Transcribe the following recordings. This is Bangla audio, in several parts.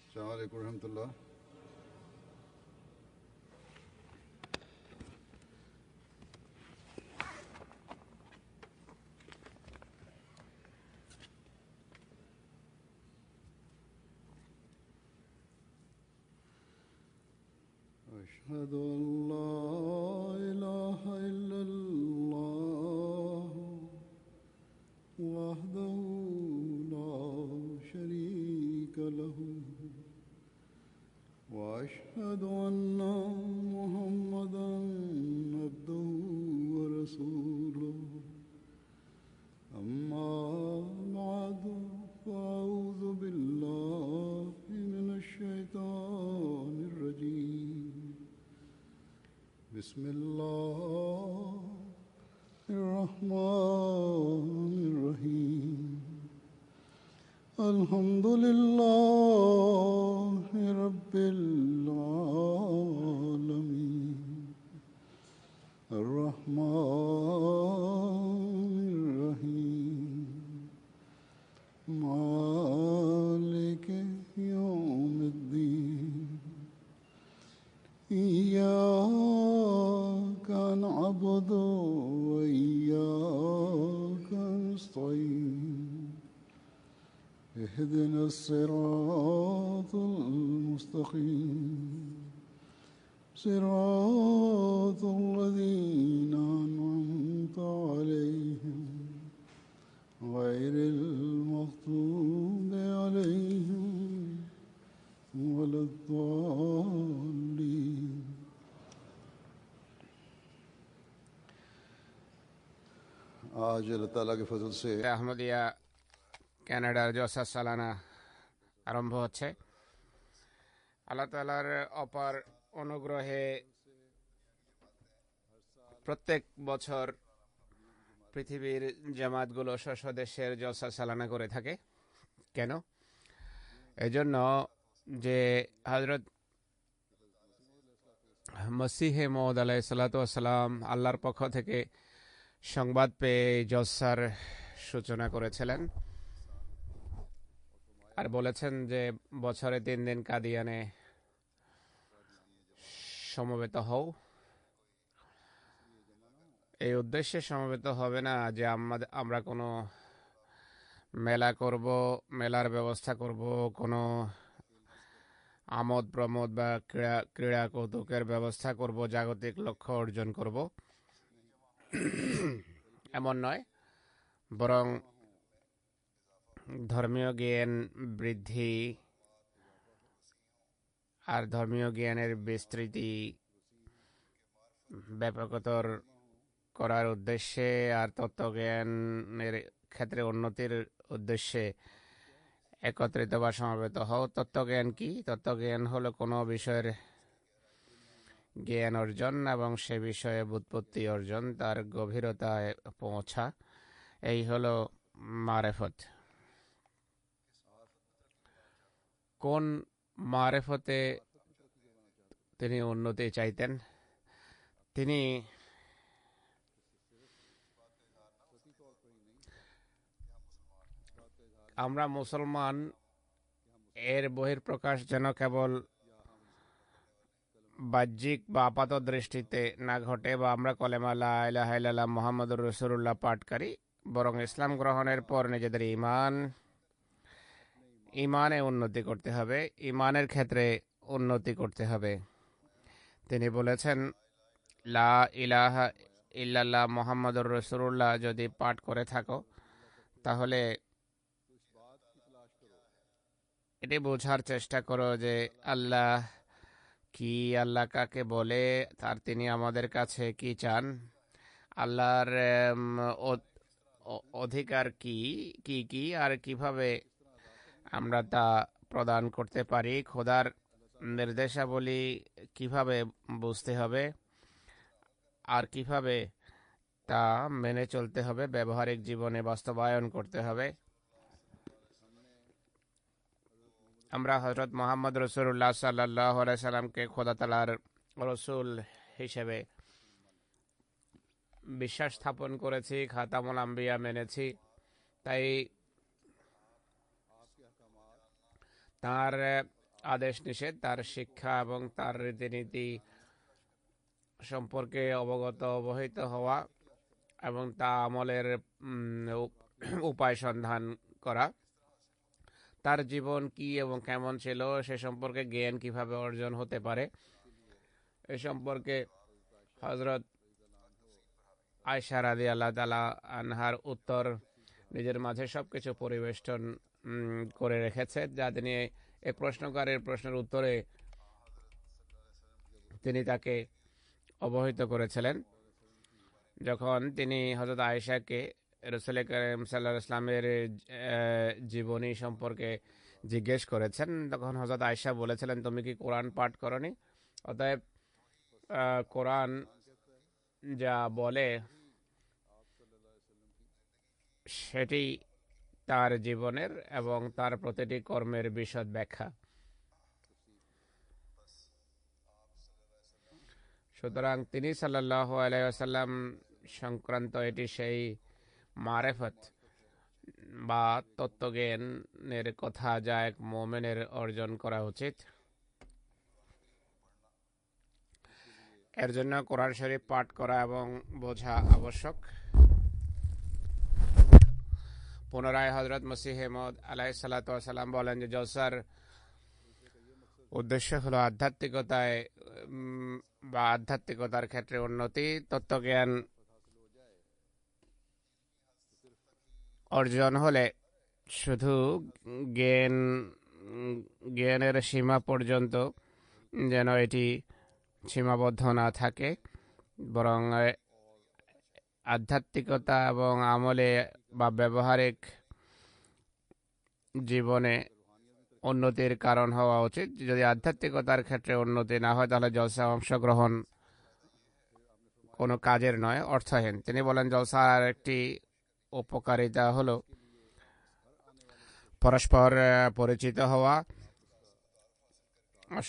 अस्सलामु अलैकुम रहमतुल्लाह। أشهد أن لا إله إلا الله وحده لا شريك له وأشهد أن محمدا عبده ورسوله أما بعد فأعوذ بالله من الشيطان الرجيم بسم الله الرحمن الرحيم الحمد لله رب العالمين الرحمن الرحيم مالك يوم الدين إياك نعبد وإياك نستعين اهدنا الصراط المستقيم صراط الذين أنعمت عليهم غير المغضوب عليهم ولا الضالين आज अल्लाह ताला के फजल से আহমদিয়া কানাডার জলসা সালানা আরম্ভ হচ্ছে। আল্লাহ তাআলার অপার অনুগ্রহে প্রত্যেক বছর পৃথিবীর জামাতগুলো স্ব দেশের জলসা সালানা করে থাকে। কেন? এজন্য যে হযরত মসিহে মওউদ আলাইহিস সালাতু ওয়াস সালাম আল্লাহর পক্ষ থেকে সংবাদ পেয়ে জলসার সূচনা করেছিলেন আর বলেছেন যে বছরে 3 দিন কাদিয়ানে সমবেত হও। এই উদ্দেশ্যে সমবেত হবে না যে আমরা কোনো মেলা করব, মেলার ব্যবস্থা করব, কোনো আমোদ প্রমোদ বা ক্রীড়া কৌতুকের ব্যবস্থা করব, জাগতিক লক্ষ্য অর্জন করব, এমন নয়। বরং ধর্মীয় জ্ঞান বৃদ্ধি আর ধর্মীয় জ্ঞানের বিস্তৃতি ব্যাপকতর করার উদ্দেশ্যে আর তত্ত্বজ্ঞানের ক্ষেত্রে উন্নতির উদ্দেশ্যে একত্রিত বা সমবেত হও। তত্ত্বজ্ঞান কি? তত্ত্বজ্ঞান হলো কোনো বিষয়ের জ্ঞান অর্জন এবং সে বিষয়ে ব্যুৎপত্তি অর্জন, তার গভীরতায় পৌঁছা। এই হলো মারেফত। কোন মারেফতে তিনি উন্নতি চাইতেন? তিনি আমরা মুসলমান এর বহিঃপ্রকাশ যেন কেবল বাহ্যিক বা আপাত দৃষ্টিতে না ঘটে, বা আমরা কলেমা লা ইলাহা ইল্লাল্লাহ মুহাম্মাদুর রাসূলুল্লাহ পাঠকারী, বরং ইসলাম গ্রহণের পর নিজেদের ইমানে উন্নতি করতে হবে, ইমানের ক্ষেত্রে উন্নতি করতে হবে। তিনি বলেছেন, লা ইলাহা ইল্লাল্লাহ মুহাম্মাদুর রাসূলুল্লাহ যদি পাঠ করে থাকো, তাহলে এটি বোঝার চেষ্টা করো যে আল্লাহ কি, আল্লাহ কাকে বলে, তার তিনি আমাদের কাছে কি চান, আল্লাহর অধিকার কি কি কি আর কিভাবে আমরা তা প্রদান করতে পারি, খোদার নির্দেশাবলী কিভাবে বুঝতে হবে আর কিভাবে তা মেনে চলতে হবে, ব্যবহারিক জীবনে বাস্তবায়ন করতে হবে। আমরা হযরত মুহাম্মদ রাসূলুল্লাহ সাল্লাল্লাহু আলাইহি সাল্লামকে খোদা তাআলার রাসূল হিসেবে বিশ্বাস স্থাপন করেছি, খাতামুল আম্বিয়া মেনেছি। তাই তার আদেশ নিষেধ, তার শিক্ষা এবং তার রীতিনীতি সম্পর্কে অবহিত হওয়া এবং তা আমলের উপায় সন্ধান করা, তার জীবন কি এবং কেমন ছিল সে সম্পর্কে জ্ঞান কিভাবে অর্জন হতে পারে এ সম্পর্কে হযরত আয়েশা রাদিয়াল্লাহু তাআলা আনহার উত্তর নিজের মাঝে সবকিছু পরিবেষ্টন করে রেখেছে, যা তিনি এই প্রশ্নকারের প্রশ্নের উত্তরে তিনি তাকে অবহিত করেছিলেন। যখন তিনি হযরত আয়েশাকে রাসূল কারীম সাল্লাল্লাহু আলাইহি ওয়াসাল্লামের জীবনী সম্পর্কে জিজ্ঞেস করেছেন, তখন হযরত আয়েশা বলেছিলেন, তুমি কি কোরআন পাঠ করনি? অতএব কোরআন যা বলে সেটি তার জীবনের এবং তার প্রতিটি কর্মের বিশদ ব্যাখ্যা। সুতরাং তিনি সাল্লাল্লাহু আলাইহি ওয়াসাল্লাম সংক্রান্ত এটি সেই মারেফত বা তত্ত্বজ্ঞানের কথা যা এক মুমিনের অর্জন করা উচিত। এর জন্য কোরআন শরীফ পাঠ করা এবং বোঝা আবশ্যক। পুনরায় হযরত মসিহ মউদ আলাইহিসসালাতু ওয়াসাল্লাম বলেন যে জলসার উদ্দেশ্য হলো আধ্যাত্মিকতায় বা আধ্যাত্মিকতার ক্ষেত্রে উন্নতি, তত্ত্বজ্ঞান অর্জন হলে শুধু জ্ঞানের সীমা পর্যন্ত যেন এটি সীমাবদ্ধ না থাকে, বরং আধ্যাত্মিকতা এবং আমলে বা ব্যবহারিক জীবনে উন্নতির কারণ হওয়া উচিত। যদি আধ্যাত্মিকতার ক্ষেত্রে উন্নতি না হয় তাহলে জলসা অংশগ্রহণ কোনো কাজের নয়, অর্থহীন। তিনি বলেন জলসার একটি উপকারিতা হলো পরস্পর পরিচিত হওয়া,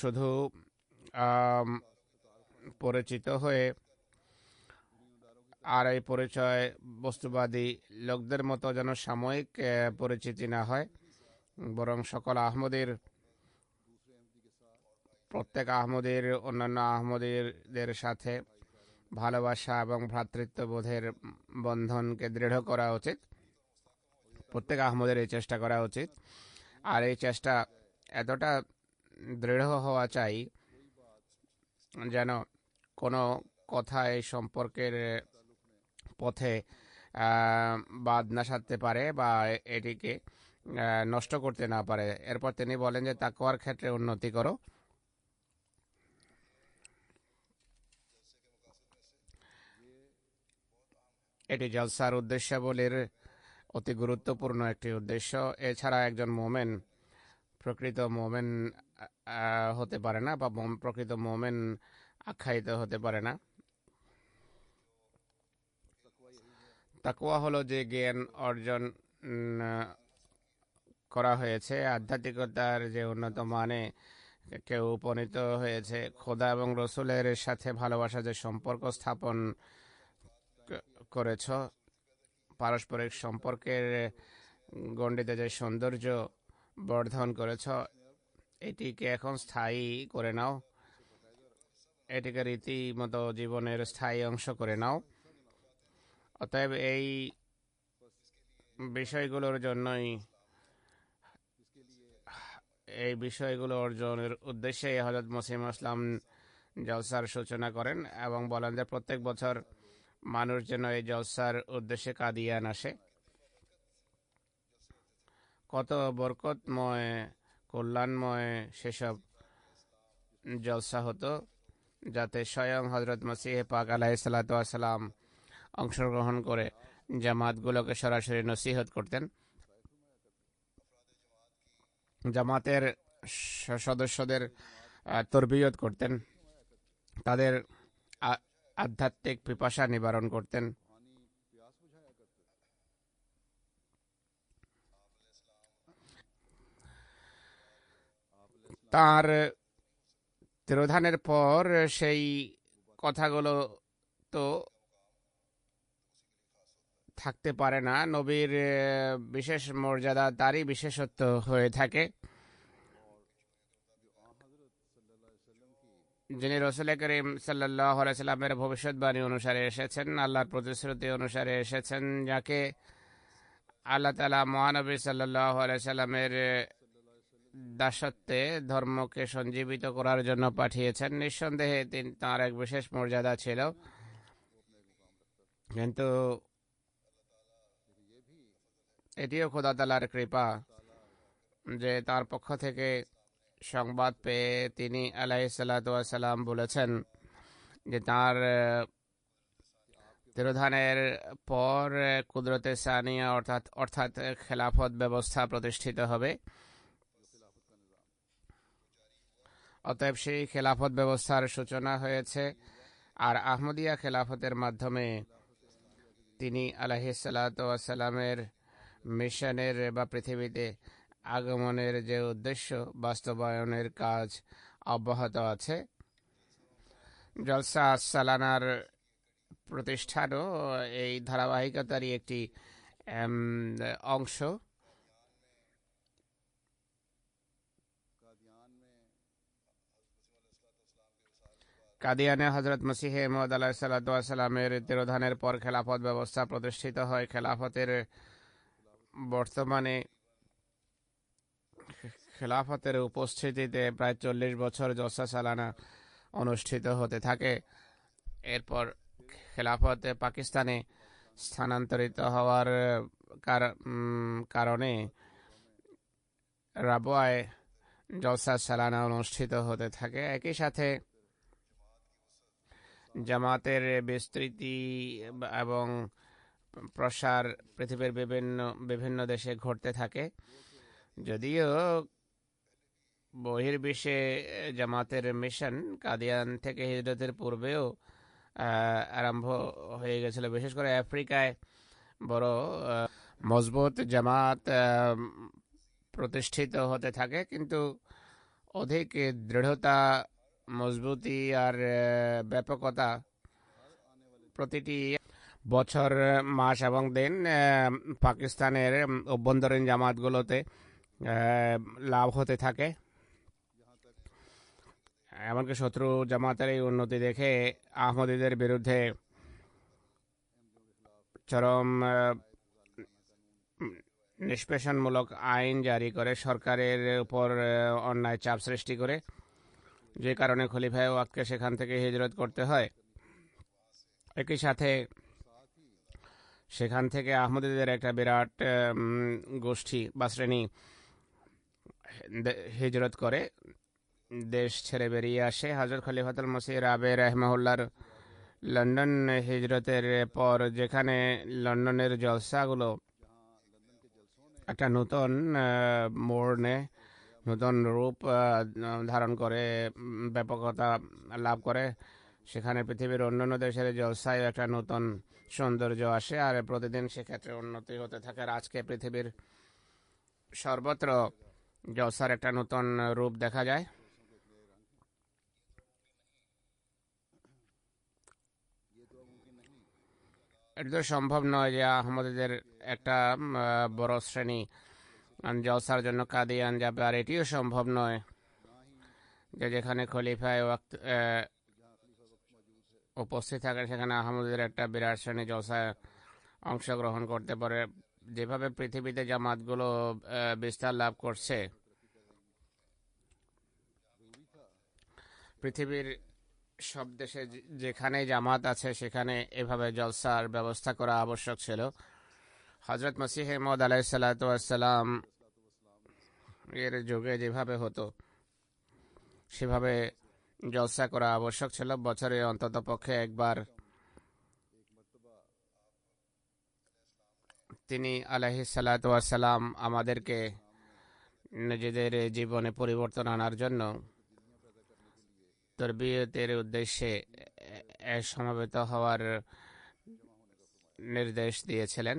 শুধু পরিচিত হয়ে আর এই পরিচয় বস্তুবাদী লোকদের মতো যেন সাময়িক পরিচিতি না হয়, বরং সকল আহমদীর প্রত্যেক আহমদীর অন্যান্য আহমদীদের সাথে ভালোবাসা এবং ভ্রাতৃত্ববোধের বন্ধনকে দৃঢ় করা উচিত। প্রত্যেক আহমদের এই চেষ্টা করা উচিত, আর এই চেষ্টা এতটা দৃঢ় হওয়া চাই যেন কোনো কথা এই সম্পর্কের পথে বাদ না সাধতে পারে বা এটিকে নষ্ট করতে না পারে। এরপর তিনি বলেন যে তাকওয়ার ক্ষেত্রে উন্নতি করো। এটি জলসার উদ্দেশ্যাবলীর অতি গুরুত্বপূর্ণ একটি উদ্দেশ্য। এছাড়া একজন মোমেন প্রকৃত মোমেন হতে পারে না বা প্রকৃত মোমেন আখ্যায়িত হতে পারে না। তাকওয়া হলো যে জ্ঞান অর্জন করা হয়েছে, আধ্যাত্মিকতার যে উন্নত মানে কেউ উপনীত হয়েছে, খোদা এবং রসুলের সাথে ভালোবাসা যে সম্পর্ক স্থাপন করেছ, পারস্পরিক সম্পর্কের গণ্ডিতে যে সৌন্দর্য বর্ধন করেছ, এটিকে এখন স্থায়ী করে নাও, এটিকে রীতিমতো জীবনের স্থায়ী অংশ করে নাও। অতএব এই বিষয়গুলো অর্জনের উদ্দেশ্যে হযরত মসিহ ইসলাম জলসার সূচনা করেন এবং বলেন যে প্রত্যেক বছর মানুষ যেন এই জলসার উদ্দেশ্যে কাদিয়ান আসে। কত বরকতময় কল্যাণময় সেসব জলসা হতো, যাতে স্বয়ং হযরত মসিহ পাক আলাইহিসসালাতু ওয়াসসালাম অংশগ্রহণ করে জামাতগুলোকে সরাসরি নসিহত করতেন। জামাতের সদস্যদের তরবিয়ত করতেন, তাদের আধ্যাত্মিক পিপাসা নিবারণ করতেন। তার তিরোধানের পর সেই কথাগুলো তো থাকতে পারে না। নবীর বিশেষ মর্যাদা তারই বিশেষত্ব হয়ে থাকে। যিনি রসুল করিম সাল্লাল্লাহু আলাইহি সাল্লামের ভবিষ্যৎবাণী অনুসারে এসেছেন, আল্লাহর প্রতিশ্রুতি অনুসারে এসেছেন, যাকে আল্লাহ তাআলা মহানবী সাল্লাল্লাহু আলাইহি সাল্লামের দাসত্বে ধর্মকে সঞ্জীবিত করার জন্য পাঠিয়েছেন। নিঃসন্দেহে তাঁর এক বিশেষ মর্যাদা ছিল, কিন্তু এটিও খোদা তাআলার কৃপা যে তার পক্ষ থেকে সংবাদ পেয়ে তিনি আলাইহিসসালাতু ওয়াসসালাম বলেছেন যে তাঁর তিরোধানের পর কুদরতে সানিয়া অর্থাৎ খেলাফত ব্যবস্থা প্রতিষ্ঠিত হবে। অতএব সেই খেলাফত ব্যবস্থার সূচনা হয়েছে, আর আহমদিয়া খেলাফতের মাধ্যমে তিনি আলাইহিসসালাতু ওয়াসসালামের মিশনের বা পৃথিবীতে আগমনের যে উদ্দেশ্য বাস্তবায়নের কাজ অব্যাহত আছে। জলসা সালানার প্রতিষ্ঠানও এই ধারাবাহিকতারই একটি অংশ। কাদিয়ানে হযরত মসিহ মউদ আলাইহিসসালাতু ওয়াসসালামের তিরোধানের পর খেলাফত ব্যবস্থা প্রতিষ্ঠিত হয়। খেলাফতের বর্তমানে খেলাফতের উপস্থিতিতে প্রায় 40 বছর জলসা সালানা অনুষ্ঠিত হতে থাকে। এরপর খেলাফতে পাকিস্তানে স্থানান্তরিত হওয়ার কারণে রাবওয়ায় জলসা সালানা অনুষ্ঠিত হতে থাকে। একই সাথে জামাতের বিস্তৃতি এবং প্রসার পৃথিবীর বিভিন্ন দেশে ঘটতে থাকে। যদিও বহির্বিশ্বে জামাতের মিশন কাদিয়ান থেকে হিজরতের পূর্বেও আরম্ভ হয়ে গেছিল। বিশেষ করে আফ্রিকায় বড় মজবুত জামাত প্রতিষ্ঠিত হতে থাকে, কিন্তু অধিক দৃঢ়তা, মজবুতি আর ব্যাপকতা প্রতিটি বছর, মাস এবং দিন পাকিস্তানের অভ্যন্তরীণ জামাতগুলোতে লাভ হতে থাকে। এমনকি শত্রু জামাতের এই উন্নতি দেখে আহমদীদের বিরুদ্ধে চরম নিষ্পেষণমূলক আইন জারি করে সরকারের উপর অন্যায় চাপ সৃষ্টি করে, যে কারণে খলিফায়ে ওয়াক্তকে সেখান থেকে হিজরত করতে হয়। একই সাথে সেখান থেকে আহমদীদের একটা বিরাট গোষ্ঠী বা শ্রেণী হিজরত করে দেশ ছেড়ে বেরিয়ে আসে। হযরত খলিফাতুল মসিহ রাবে রাহিমাহুল্লাহর লন্ডন হিজরতের পর, যেখানে লন্ডনের জলসাগুলো একটা নতুন মোড় নেয়, নতুন রূপ ধারণ করে, ব্যাপকতা লাভ করে, সেখানে পৃথিবীর অন্যান্য দেশের জলসায় একটা নতুন সৌন্দর্য আসে, আর প্রতিদিন সেক্ষেত্রে উন্নতি হতে থাকে। আর আজকে পৃথিবীর সর্বত্র জলসার একটা নতুন রূপ দেখা যায়। এটা তো সম্ভব নয় যে আহমদীদের একটা বড় শ্রেণী জলসার জন্য কাদিয়ান যাবে, আর এটিও সম্ভব নয় যে যেখানে খলিফায়ে ওয়াক্ত উপস্থিত থাকেন সেখানে আহমদীদের একটা বিরাট শ্রেণী জলসায় অংশগ্রহণ করতে পারে। যেভাবে পৃথিবীতে জামাতগুলো বিস্তার লাভ করছে, পৃথিবীর সব দেশে যেখানে জামাত আছে সেখানে এভাবে জলসার ব্যবস্থা করা আবশ্যক ছিল। হযরত মসিহ মউদ আলাইহিসসালাতু ওয়াসসালাম এর যুগে যেভাবে হতো সেভাবে জলসা করা আবশ্যক ছিল। বছরে অন্তত পক্ষে একবার তিনি আলাইহিসসালাতু ওয়াসসালাম আমাদেরকে নিজেদের জীবনে পরিবর্তন আনার জন্য তরবিয়তের উদ্দেশ্যে সমবেত হওয়ার নির্দেশ দিয়েছিলেন।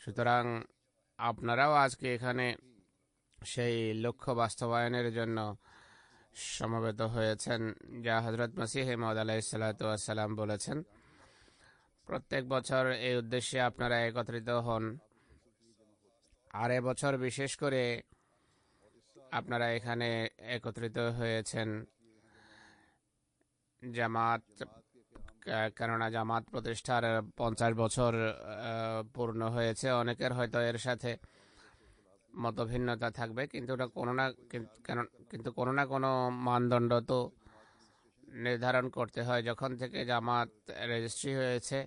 সুতরাং আপনারাও আজকে এখানে সেই লক্ষ্য বাস্তবায়নের জন্য সমবেত হয়েছেন, যা হযরত মসিহ মউদ আলাইহিসসালাতু ওয়াসসালাম বলেছেন। প্রত্যেক বছর এই উদ্দেশ্যে আপনারা একত্রিত হন, আর এবছর বিশেষ করে আপনারা এখানে একত্রিত হয়েছেন জামাত, কেননা জামাত প্রতিষ্ঠার 50 বছর পূর্ণ হয়েছে। অনেকের হয়তো এর সাথে মতভিন্নতা থাকবে, কিন্তু ওটা কিন্তু কোনো না কোনো মানদণ্ড তো নির্ধারণ করতে হয়। যখন থেকে জামাত রেজিস্ট্রি হয়েছে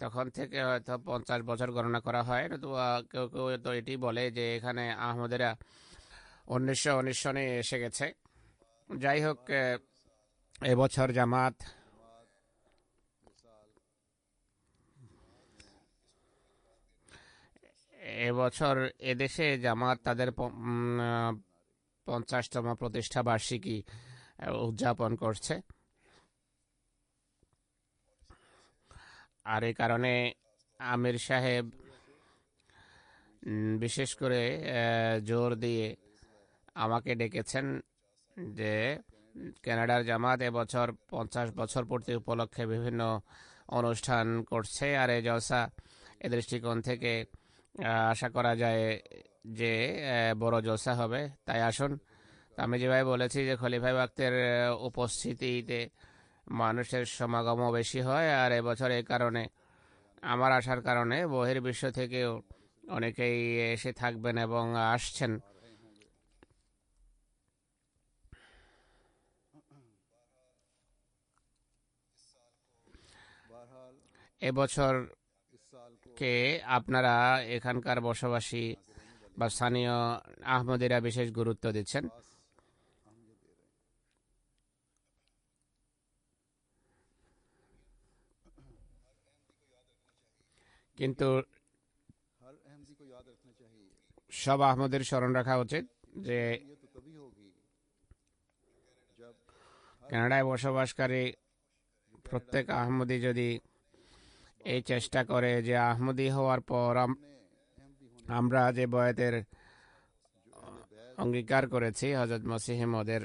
তখন থেকে হয়তো 50 বছর গণনা করা হয়। নতুবা কেউ কেউ তো এটি বলে যে এখানে আহমদেরা 1919 সনে এসে গেছে। যাই হোক, এবছর জামাত এবছর এদেশে জামাত তাদের 50তম প্রতিষ্ঠা বার্ষিকী উদযাপন করছে। আর এই কারণে আমির সাহেব বিশেষ করে জোর দিয়ে আমাকে ডেকেছেন যে কানাডার জামাত এবছর 50 বছর পূর্তি উপলক্ষে বিভিন্ন অনুষ্ঠান করছে, আর এই জলসা এ দৃষ্টিকোণ থেকে আশা করা যায় যে বড় জলসা হবে। তাই আসুন। আমি যেভাবে বলেছি যে খলিফায়ে ওয়াক্তের উপস্থিতিতে মানুষের সমাগমও বেশি হয়, আর এবছর এই কারণে আমার আসার কারণে বহির্বিশ্ব থেকেও অনেকেই এসে থাকবেন এবং আসছেন। এবছর কে আপনারা এখানকার বসবাসী বা স্থানীয় আহমদিরা বিশেষ গুরুত্ব দিচ্ছেন। কিন্তু সব আহমদের স্মরণ রাখা উচিত যে কানাডায় বসবাসকারী প্রত্যেক আহমদি যদি এই চেষ্টা করে যে আহমদি হওয়ার পর আমরা যে বয়াতের অঙ্গীকার করেছি হযরত মসিহ মওউদের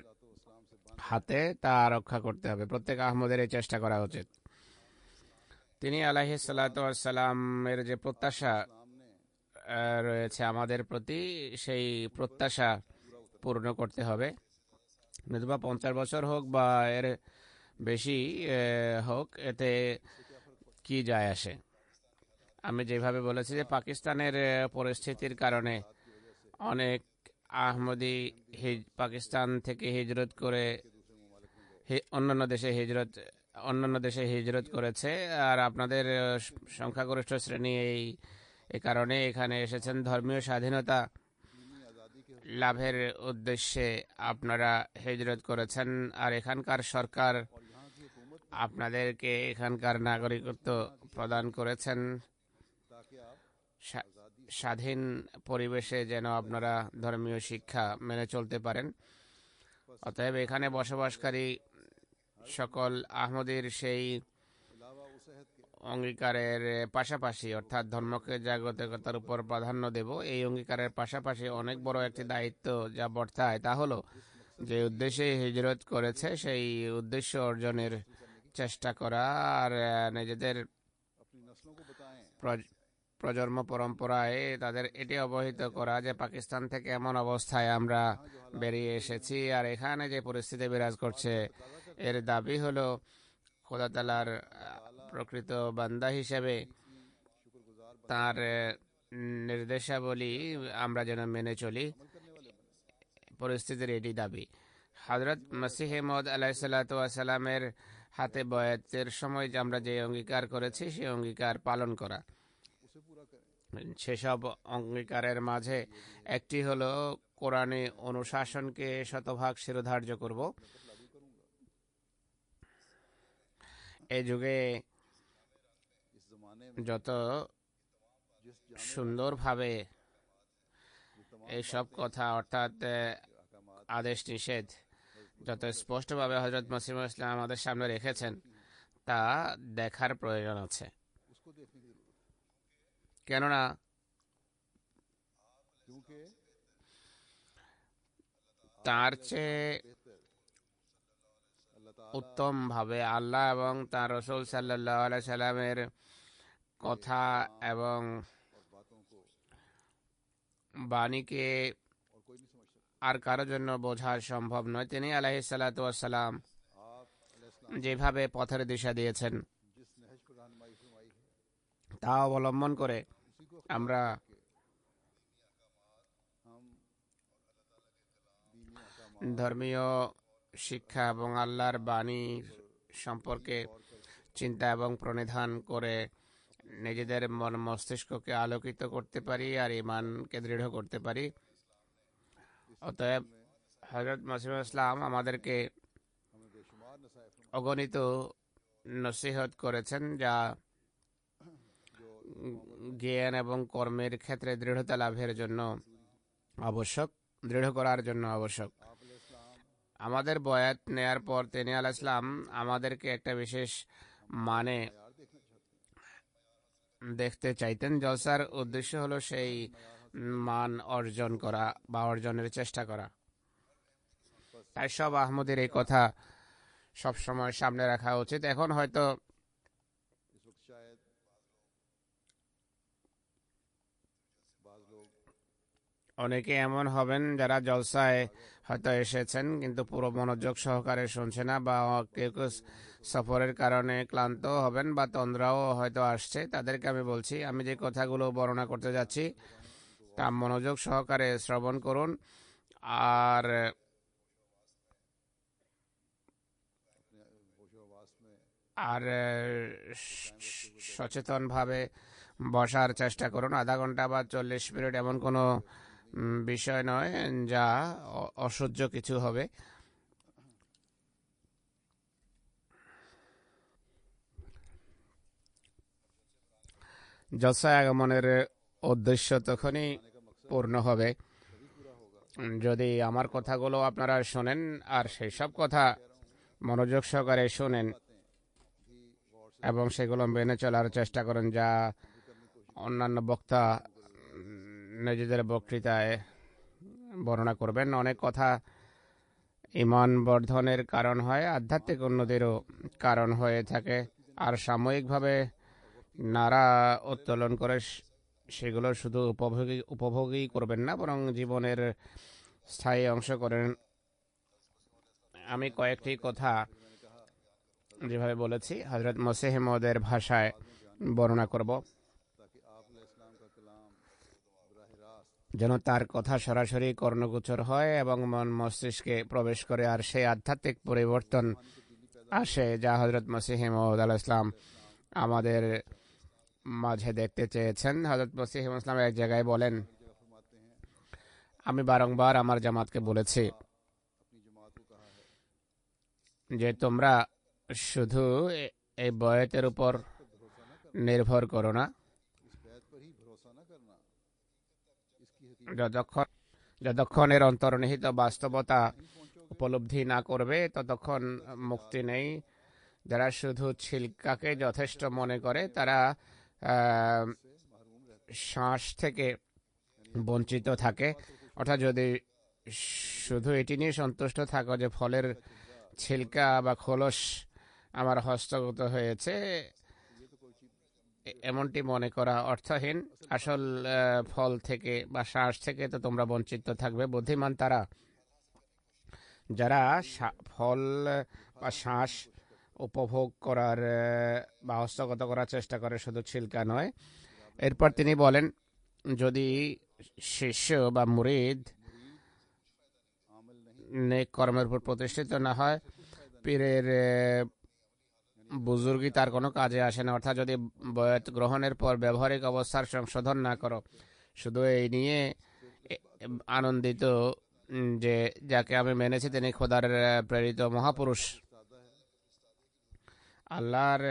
হাতে, তা রক্ষা করতে হবে। প্রত্যেক আহমদের এই চেষ্টা করা উচিত। তিনি আলাইহিস সালাতু ওয়াস সালামের যে প্রত্যাশা রয়েছে আমাদের প্রতি, সেই প্রত্যাশা পূর্ণ করতে হবে। নতুবা 50 বছর হোক বা এর বেশি হোক, এতে কি যায় আসে। আমি যেভাবে বলেছি যে পাকিস্তানের পরিস্থিতির কারণে অনেক আহমদি পাকিস্তান থেকে হিজরত করে অন্যান্য দেশে হিজরত করেছে, আর আপনাদের সংখ্যাগরিষ্ঠ শ্রেণী এই কারণে এখানে এসেছেন। ধর্মীয় স্বাধীনতা লাভের উদ্দেশ্যে আপনারা হিজরত করেছেন, আর এখানকার সরকার আপনাদেরকে এখানকার নাগরিকত্ব প্রদান করেছেন স্বাধীন পরিবেশে, যেন আপনারা ধর্মীয় শিক্ষা মেনে চলতে পারেন। অতএব এখানে বসবাসকারী সকল আহমদির সেই অঙ্গীকারের পাশাপাশি, অর্থাৎ ধর্মকে জাগতিকতার উপর প্রাধান্য দেব, এই অঙ্গীকারের পাশাপাশি অনেক বড় একটি দায়িত্ব যা বর্তায়, তা হলো যে উদ্দেশ্যে হিজরত করেছে সেই উদ্দেশ্য অর্জনের চেষ্টা করা, আর নিজেদের প্রজন্ম পরম্পরায় তাদের এটি অবহিত করা যে পাকিস্তান থেকে এমন অবস্থায় আমরা বেরিয়ে এসেছি, আর এখানে যে পরিস্থিতি বিরাজ করছে এর দাবি হলো খোদা তাআলার প্রকৃত বান্দা হিসেবে তার নির্দেশাবলী আমরা যেন মেনে চলি। পরিস্থিতির এটি দাবি। হযরত মসিহ মউউদ আলাইহিস সালাতু ওয়াস সালামের হাতে বয়াতের সময় আমরা যে অঙ্গীকার করেছি সেই অঙ্গীকার পালন করা। সেসব অঙ্গীকারের মাঝে একটি হলো কোরআনে অনুশাসনকে শতভাগ শিরোধার্য করব। এই যুগে যত সুন্দরভাবে এইসব কথা, অর্থাৎ আদেশ নিষেধ যত স্পষ্টভাবে হযরত মসিহ ইসলাম আমাদের সামনে রেখেছেন, তা দেখার প্রয়োজন আছে। কেননা তার চেয়ে উত্তম ভাবে আল্লাহ এবং তার রাসূল সাল্লাল্লাহু আলাইহি সাল্লামের কথা এবং বাণীকে আর কারোর জন্য বোঝা সম্ভব নয়। তিনি আলাইহিসসালাতু ওয়াসসালাম आप अलैहिस्सलाम যেভাবে পথের দিশা দিয়েছেন जिस नहज पर रहनुमाई फरमाई है তা অবলম্বন করে उसी को अख्तियार আমরা करके हम दीनी अहकामात ধর্মীয় শিক্ষা এবং আল্লাহর বাণীর সম্পর্কে गौर करके চিন্তা এবং প্রণিধান করে নিজেদের মন মস্তিষ্ককে আলোকিত করতে পারি আর ঈমানকে দৃঢ় করতে পারি। অতএব হযরত মসিহ ইসলাম আমাদেরকে हमें बेशुमार नसाइफ फरमाए অগণিত নসিহত করেছেন, যা जो জ্ঞান এবং কর্মের ক্ষেত্রে দৃঢ়তা লাভের জন্য আবশ্যক, দৃঢ় করার জন্য আবশ্যক। आप अलैहिस्सलाम আমাদের বয়াত নেয়ার পর তিনি আলাইহিস সালাম আমাদেরকে একটা বিশেষ মানে यार देखना चाहते हैं দেখতে চাইতেন। জলসার উদ্দেশ্য হলো সেই মান অর্জন করা বা অর্জনের চেষ্টা করা। তাই সব আহমদের এই কথা সব সময় সামনে রাখা উচিত। এখন হয়তো इस वक्त शायद बाज लोग অনেকে এমন হবেন যারা জলসায় হয়তো এসেছেন কিন্তু পুরো মনোযোগ সহকারে শুনছে না, বা কেউ কেউ সফরের কারণে ক্লান্ত হবেন বা তন্দ্রাও হয়তো আসছে। তাদেরকে আমি বলছি, আমি যে কথাগুলো বর্ণনা করতে যাচ্ছি তা মনোযোগ সহকারে শ্রবণ করুন আর होशो हवास में আর সচেতনভাবে বসার চেষ্টা করুন। আধা ঘন্টা বা 40 মিনিট এমন কোনো বিষয় নয় যা অসহ্য কিছু হবে। জলসায় আগমনের উদ্দেশ্য তখনই পূর্ণ হবে যদি আমার কথাগুলো আপনারা শোনেন আর সেই সব কথা মনোযোগ সহকারে শোনেন এবং সেগুলো মেনে চলার চেষ্টা করেন, যা অন্যান্য বক্তা নিজেদের বক্তৃতায় বর্ণনা করবেন। অনেক কথা ঈমান বর্ধনের কারণ হয়, আধ্যাত্মিক উন্নতিরও কারণ হয়ে থাকে, আর সাময়িকভাবে নারা উত্তোলন করে সেগুলো শুধু উপভোগই করবেন না, বরং জীবনের স্থায়ী অংশ করেন। আমি কয়েকটি কথা যেভাবে বলেছি হযরত মসিহ মউদের ভাষায় বর্ণনা করব, ताकि आप अलैहिस्सलाम का कलाम बराह रास्त যেন তার কথা সরাসরি কর্ণগোচর হয় এবং মন মস্তিষ্কে প্রবেশ করে আর সেই আধ্যাত্মিক পরিবর্তন আসে যা হযরত মসিহ মউদ আলাইহিস সালাম আমাদের মাঝে দেখতে চেয়েছেন। হযরত মসিহ মউদ ইসলাম এক জায়গায় বলেন, जगह फरमाते हैं আমি বারংবার আমার জামাতকে বলেছি अपनी जमात को कहा है যে তোমরা শুধু এই বয়াতের উপর भरोसा न करना, নির্ভর করো না। इस बैत पर ही भरोसा न करना, इसकी যতক্ষণ এর অন্তর্নিহিত বাস্তবতা উপলব্ধি না করবে ততক্ষণ মুক্তি নেই। যারা শুধু ছিলকাকে যথেষ্ট মনে করে তারা শ্বাস থেকে বঞ্চিত থাকে। অর্থাৎ যদি শুধু এটি নিয়ে সন্তুষ্ট থাকো যে ফলের ছিলকা বা খোলস আমার হস্তগত হয়েছে, এমনটি মনে করা অর্থহীন। আসল ফল থেকে বা শ্বাস থেকে তো তোমরা বঞ্চিত থাকবে। বুদ্ধিমান তারা যারা ফল বা শ্বাস উপভোগ করার বা হস্তগত করার চেষ্টা করে, শুধু ছিলকা নয়। এরপর তিনি বলেন, যদি শিষ্য বা মুরিদ নেক কর্মের উপর প্রতিষ্ঠিত না হয়, পীরের বুজুর্গি তার কোনো কাজে আসে না। অর্থাৎ যদি বয়াত গ্রহণের পর ব্যবহারিক অবস্থার সংশোধন না করো, শুধু এই নিয়ে আনন্দিত যে যাকে আমি মেনেছি তিনি খোদার প্রেরিত মহাপুরুষ, আল্লাহর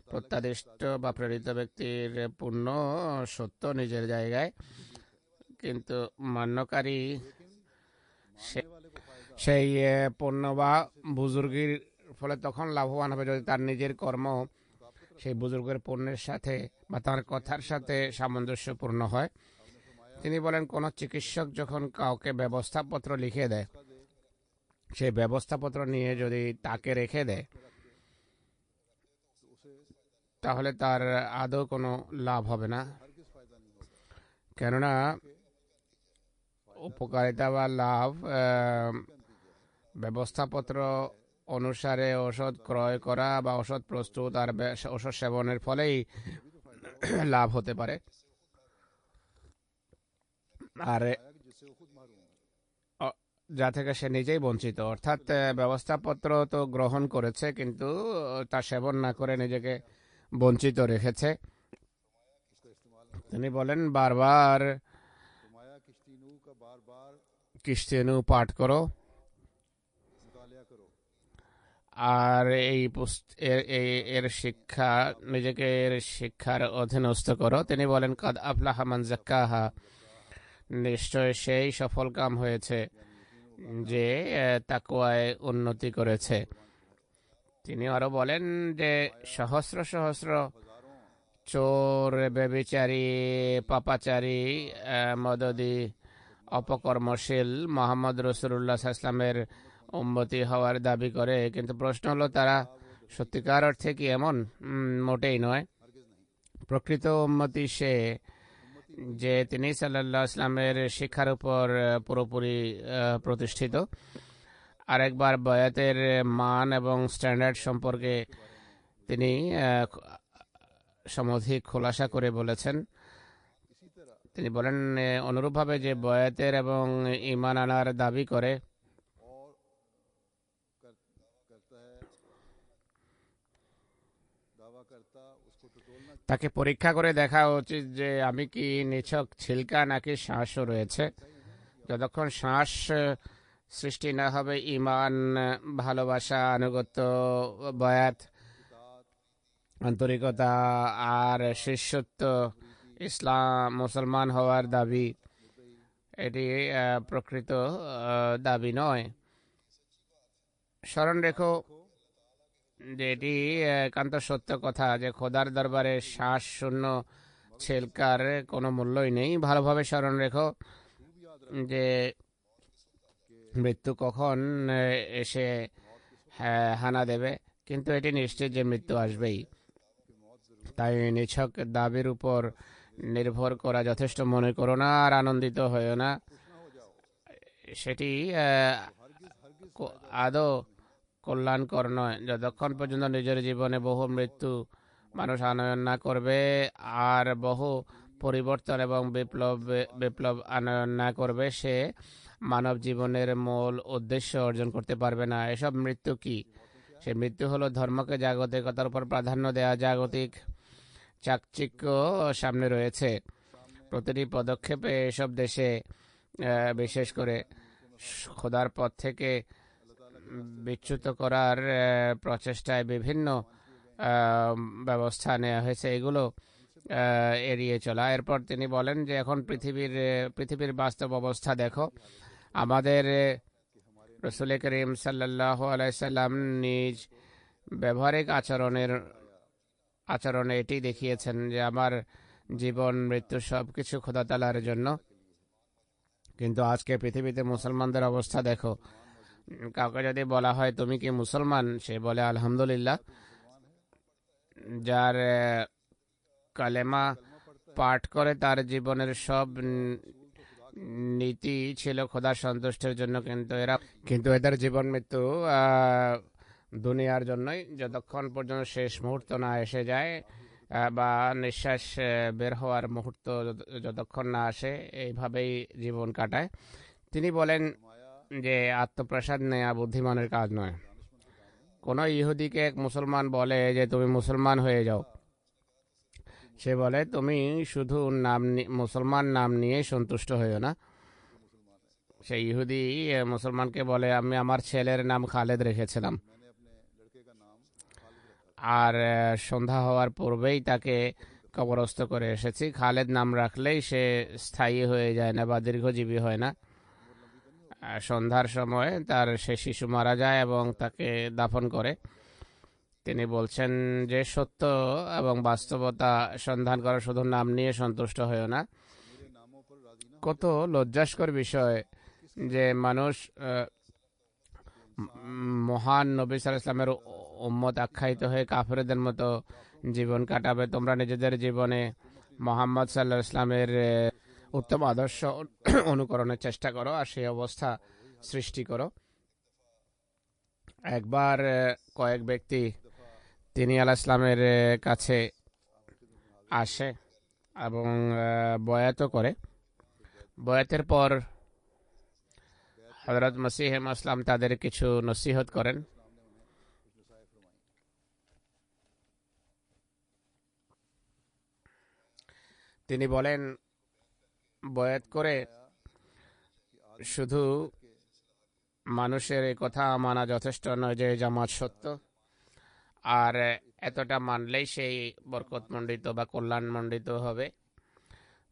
প্রত্যাদিষ্ট বা প্রেরিত ব্যক্তির পূর্ণ সত্য নিজের জায়গায়, কিন্তু মান্যকারী সেই পণ্য বা বুজুর্গির ফলে তখন লাভবান হবে যদি তার নিজের কর্ম সেই বুজুর্গের পণ্যের সাথে বা তার কথার সাথে সামঞ্জস্যপূর্ণ হয়। তিনি বলেন, কোন চিকিৎসক যখন কাউকে ব্যবস্থাপত্র লিখে দেয়, সেই ব্যবস্থাপত্র নিয়ে যদি তাকে রেখে দেয় তাহলে তার আদৌ কোনো লাভ হবে না, কেননা উপকারিতা বা লাভ ব্যবস্থাপত্র অনুসারে ওষুধ ক্রয় করা বা ওষুধ প্রস্তুত আর ওষুধ সেবনের ফলেই লাভ হতে পারে। আর যা থেকে সে নিজেই বঞ্চিত, অর্থাৎ ব্যবস্থাপত্র তো গ্রহণ করেছে কিন্তু তা সেবন না করে নিজেকে বঞ্চিত রেখেছে। তিনি বলেন বারবার কিস্তিনু পাঠ করো আর এর শিক্ষা নিজেকে এর শিক্ষার অধীনস্থ করো। তিনি বলেন কাদ আফলাহা মান যাক্কাহা, নিশ্চয় সেই সফল কাম হয়েছে যে তাকওয়ায় উন্নতি করেছে। তিনি আরো বলেন যে সহস্র সহস্র চোর, ব্যভিচারী, পাপাচারী, মদদি, অপকর্মশীল মোহাম্মদ রাসূলুল্লাহ সাল্লাল্লাহু আলাইহি ওয়াসাল্লামের উম্মতি হওয়ার দাবি করে, কিন্তু প্রশ্ন হলো তারা সত্যিকার অর্থে কি এমন? মোটেই নয়। প্রকৃত উম্মতি সে যে তিনি সাল্লাল্লাহু আলাইহি ওয়াসাল্লামের শিক্ষার উপর পুরোপুরি প্রতিষ্ঠিত। আরেকবার বয়াতের মান এবং স্ট্যান্ডার্ড সম্পর্কে তিনি সমধিক খোলাসা করে বলেছেন। তিনি বলেন অনুরূপভাবে যে বয়াতের এবং ঈমান আনার দাবি করে তাকে পরীক্ষা করে দেখা উচিত যে আমি কি নিছক ছিলকা নাকি শ্বাসও রয়েছে। যতক্ষণ শ্বাস সৃষ্টি না হবে ঈমান, ভালোবাসা, আনুগত্য, বয়াত, আন্তরিকতা আর শিষ্যত্ব, ইসলাম, মুসলমান হওয়ার দাবি, এটি প্রকৃত দাবি নয়। স্মরণ রেখো যে এটি একান্ত সত্য কথা যে খোদার দরবারে শ্বাস শূন্য ছেলকার কোনো মূল্যই নেই। ভালোভাবে স্মরণ রেখো যে মৃত্যু কখন এসে হানা দেবে, কিন্তু এটি নিশ্চিত যে মৃত্যু আসবেই। তাই নিছক দাবির উপর নির্ভর করা যথেষ্ট মনে করো না আর আনন্দিত হয়েও না। সেটি আদৌ কল্যাণকর নয়। যতক্ষণ পর্যন্ত নিজের জীবনে বহু মৃত্যু মানুষ আনয়ন না করবে আর বহু পরিবর্তন এবং বিপ্লব আনয়ন না করবে, সে মানব জীবনের মূল উদ্দেশ্য অর্জন করতে পারবে না। এসব মৃত্যু কি? সে মৃত্যু হলো ধর্মকে জাগতিকতার উপর প্রাধান্য দেওয়া। জাগতিক চাকচিক্য সামনে রয়েছে। প্রতিটি পদক্ষেপে এসব দেশে বিশেষ করে খোদার পথ থেকে বিচ্যুত করার প্রচেষ্টায় বিভিন্ন ব্যবস্থা নেওয়া হয়েছে, এগুলো এড়িয়ে চলা। এরপর তিনি বলেন যে এখন পৃথিবীর বাস্তব অবস্থা দেখো। আমাদের রাসূল করিম সাল্লাল্লাহু আলাইহি সাল্লাম নিজ ব্যবহারিক আচরণে এটি দেখিয়েছেন যে আমার জীবন মৃত্যু সব কিছু খোদা তাআলার জন্য। কিন্তু আজকে পৃথিবীতে মুসলমানদের অবস্থা দেখো। কাউকে যদি বলা হয় তুমি কি মুসলমান, সে বলে আলহামদুলিল্লাহ। যার কালেমা পাঠ করে তার জীবনের সব নীতি ছিল খোদার সন্তুষ্টির জন্য, কিন্তু এদের জীবন মৃত্যু দুনিয়ার জন্যই। যতক্ষণ পর্যন্ত শেষ মুহূর্ত না এসে যায় বা নিঃশ্বাস বের হওয়ার মুহূর্ত যতক্ষণ না আসে, এইভাবেই জীবন কাটায়। তিনি বলেন যে আত্মপ্রসাদ নেওয়া বুদ্ধিমানের কাজ নয়। কোন ইহুদিকে এক মুসলমান বলে যে তুমি মুসলমান হয়ে যাও, সে বলে তুমি শুধু মুসলমান নাম নিয়ে সন্তুষ্ট হইও না। সেই ইহুদি মুসলমানকে বলে আমি আমার ছেলের নাম খালেদ রেখেছিলাম, আর সন্ধ্যা হওয়ার পূর্বেই তাকে কবরস্থ করে এসেছি। খালেদ নাম রাখলেই সে স্থায়ী হয়ে যায় না বা দীর্ঘজীবী হয় না। সন্ধ্যার সময় তার সে শিশু মারা যায় এবং তাকে দাফন করে। তিনি বলছেন যে সত্য এবং বাস্তবতা সন্ধান করা, শুধু নাম নিয়ে সন্তুষ্ট হয়েও না। কত লজ্জাস্কর বিষয় যে মানুষ মহান নবী সাল্লাল্লাহু আলাইহি ওয়াসাল্লামের উম্মত আখ্যায়িত হয়ে কাফেরদের মতো জীবন কাটাবে। তোমরা নিজেদের জীবনে মোহাম্মদ সাল্লাল্লাহু আলাইহি ওয়াসাল্লামের উত্তম আদর্শ অনুকরণের চেষ্টা করো আর সেই অবস্থা সৃষ্টি করো। একবার কয়েক ব্যক্তি তিনি আলাইহিস সালামের কাছে আসে এবং বয়াতও করে। বয়াতের পর হযরত মসিহ মাসলাম তাদের কিছু নসিহত করেন। তিনি বলেন, বয়াত করে শুধু মানুষের এই কথা মানা যথেষ্ট নয় যে জামাত সত্য, আর এতটা মানলেই সেই বরকতমণ্ডিত বা কল্যাণমণ্ডিত হবে।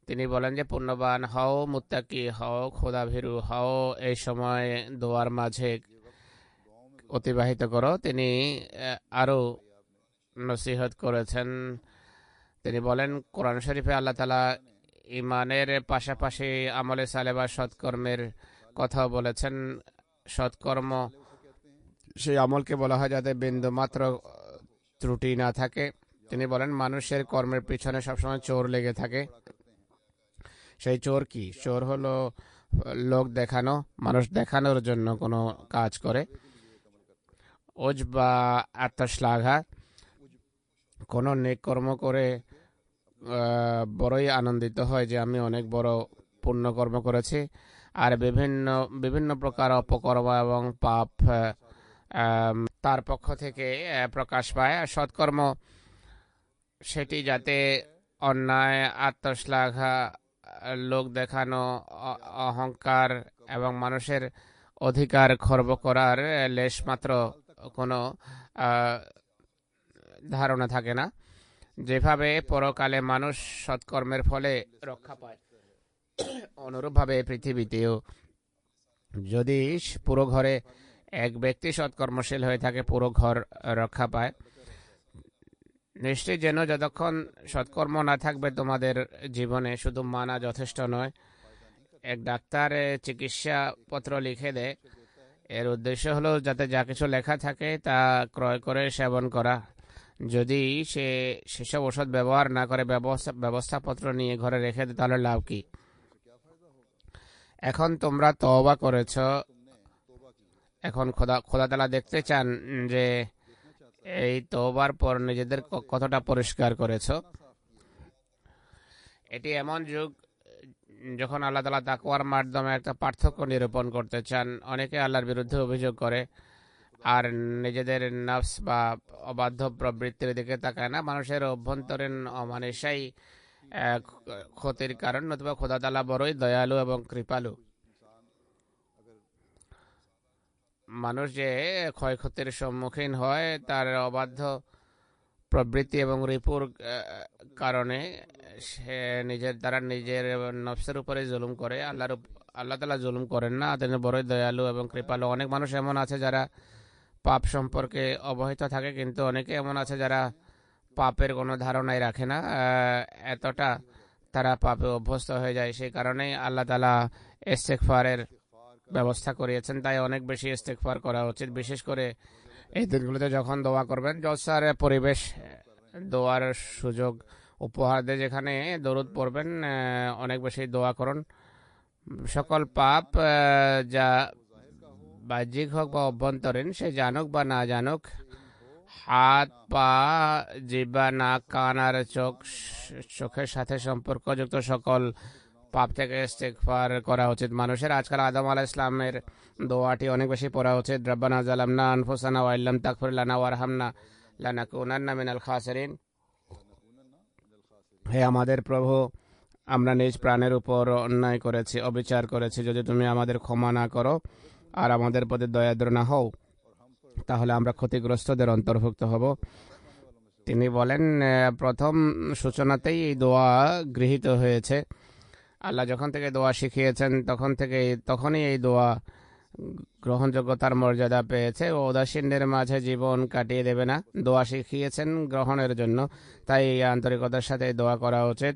তিনি বলেন যে পুণ্যবান হও, মুত্তাকি হও, খোদাভীরু হও, এই সময় দোয়ার মাঝে অতিবাহিত করো। তিনি আরো নসিহত করেছেন। তিনি বলেন, কোরআন শরীফে আল্লাহ তাআলা ইমানের পাশাপাশি আমলে সালেহ বা সৎকর্মের কথা বলেছেন। সৎকর্ম সেই আমলকে বলা হয় যাতে বিন্দু মাত্র ত্রুটি না থাকে। তিনি বলেন, মানুষের কর্মের পিছনে সবসময় চোর লেগে থাকে। সেই চোর কি? চোর হলো লোক দেখানো, মানুষ দেখানোর জন্য কোনো কাজ করে। ওজ বা আত্মশ্লাঘা, কোনো নেক কর্ম করে বড়ই আনন্দিত হয় যে আমি অনেক বড় পুণ্যকর্ম করেছি। আর বিভিন্ন বিভিন্ন প্রকার অপকর্ম এবং পাপ তার পক্ষ থেকে প্রকাশ পায়। আর সৎকর্ম সেটি যাতে অন্যায়, আত্মশ্লাঘা, লোক দেখানো, অহংকার এবং মানুষের অধিকার খর্ব করার লেশমাত্র কোনো ধারণা থাকে না। যেভাবে পরকালে মানুষ সৎকর্মের ফলে রক্ষা পায়, অনুরূপভাবে পৃথিবীতেও যদি পুরো ঘরে এক ব্যক্তি সৎকর্মশীল হয়ে থাকে, পুরো ঘর রক্ষা পায়। নিশ্চয় যেন যতক্ষণ সৎকর্ম না থাকবে তোমাদের জীবনে, শুধু মানা যথেষ্ট নয়। এক ডাক্তার চিকিৎসা পত্র লিখে দেয়, এর উদ্দেশ্য হলো যাতে যা কিছু লেখা থাকে তা ক্রয় করে সেবন করা। যদি সে সেসব ওষুধ ব্যবহার না করে ব্যবস্থাপত্র নিয়ে ঘরে রেখে দেয়, তাহলে লাভ কি? এখন তোমরা তওবা করেছ, এখন খোদা তাআলা দেখতে চান যে এই তওবার পর নিজেদের কতটা পরিষ্কার করেছ। এটি এমন যুগ যখন আল্লাহ তাআলা তাকওয়ার মাধ্যমে একটা পার্থক্য নিরূপণ করতে চান। অনেকে আল্লাহর বিরুদ্ধে অভিযোগ করে আর নিজেদের নফস বা অবাধ্য প্রবৃত্তির দিকে তাকায় না। মানুষের অভ্যন্তরীণ অমানিসাই ক্ষতির কারণ, নতুবা খোদা তাআলা বড়ই দয়ালু এবং কৃপালু। মানুষ যে ক্ষয়ক্ষতির সম্মুখীন হয় তার অবাধ্য প্রবৃত্তি এবং রিপুর কারণে, সে নিজের নফসের উপরে জুলুম করে। আল্লাহ তাআলা জুলুম করেন না, তিনি বড়ই দয়ালু এবং কৃপালু। অনেক মানুষ এমন আছে যারা পাপ সম্পর্কে অবহিত থাকে, কিন্তু অনেকে এমন আছে যারা পাপের কোনো ধারণাই রাখে না, এতটা তারা পাপে অভ্যস্ত হয়ে যায়। সেই কারণেই আল্লাহ তাআলা ইস্তেগফারের ব্যবস্থা করিয়েছেন। তাই অনেক বেশি ইস্তেগফার করা উচিত, বিশেষ করে এই দিনগুলোতে যখন দোয়া করবেন। জলসার পরিবেশ দোয়ার সুযোগ উপহার দেয়, যেখানে দরুদ পড়বেন, অনেক বেশি দোয়া করুন। সকল পাপ যা বাহ্যিক হোক বা অভ্যন্তরীণ, সে জানুক বা না জানুক, হাত, পা, জিহ্বা, নাক, কান আর চোখের সাথে সম্পর্কযুক্ত সকল পাপ থেকে ইস্তেগফার করা উচিত মানুষের। আজকাল আদম আলাইহিস সালামের দোয়াটি অনেক বেশি পড়া উচিত। রব্বানা যালামনা আনফুসানা ওয়া ইল্লাম তাগফির লানা ওয়ারহামনা লানাকুনান্না মিনাল খাসিরিন। হে আমাদের প্রভু, আমরা নিজ প্রাণের উপর অন্যায় করেছি, অবিচার করেছি। যদি তুমি আমাদের ক্ষমা না করো আর আমাদের প্রতি দয়াদ্র না হও, তাহলে আমরা ক্ষতিগ্রস্তদের অন্তর্ভুক্ত হব। তিনি বলেন, প্রথম সূচনাতেই এই দোয়া গৃহীত হয়েছে। আল্লাহ যখন থেকে দোয়া শিখিয়েছেন তখনই এই দোয়া গ্রহণযোগ্যতার মর্যাদা পেয়েছে। ও উদাসীনদের মাঝে জীবন কাটিয়ে দেবে না, দোয়া শিখিয়েছেন গ্রহণের জন্য। তাই এই আন্তরিকতার সাথে দোয়া করা উচিত।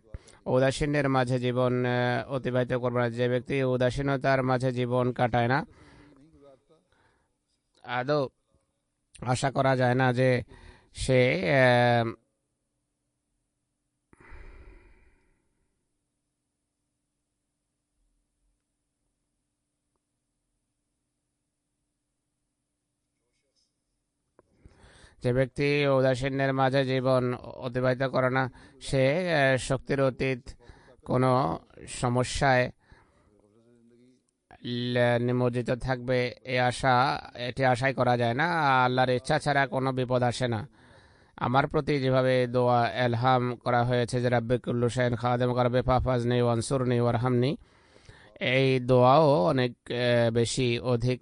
উদাসীনের মাঝে জীবন অতিবাহিত করবে না। যে ব্যক্তি উদাসীনতার মাঝে জীবন কাটায় না, আদৌ আশা করা যায় না যে সে যে ব্যক্তি উদাসীনের মাঝে জীবন অতিবাহিত করে না, সে শক্তির অতীত কোনো সমস্যায় নিমজ্জিত থাকবে এটি আশাই করা যায় না। আল্লাহর ইচ্ছা ছাড়া কোনো বিপদ আসে না। আমার প্রতি যেভাবে দোয়া এলহাম করা হয়েছে যে রাব্বি কুল্লু শাইইন খাদেম করবে ফাফাজনি ওয়ানসুরনি ওয়ারহামনি, এই দোয়াও অনেক বেশি অধিক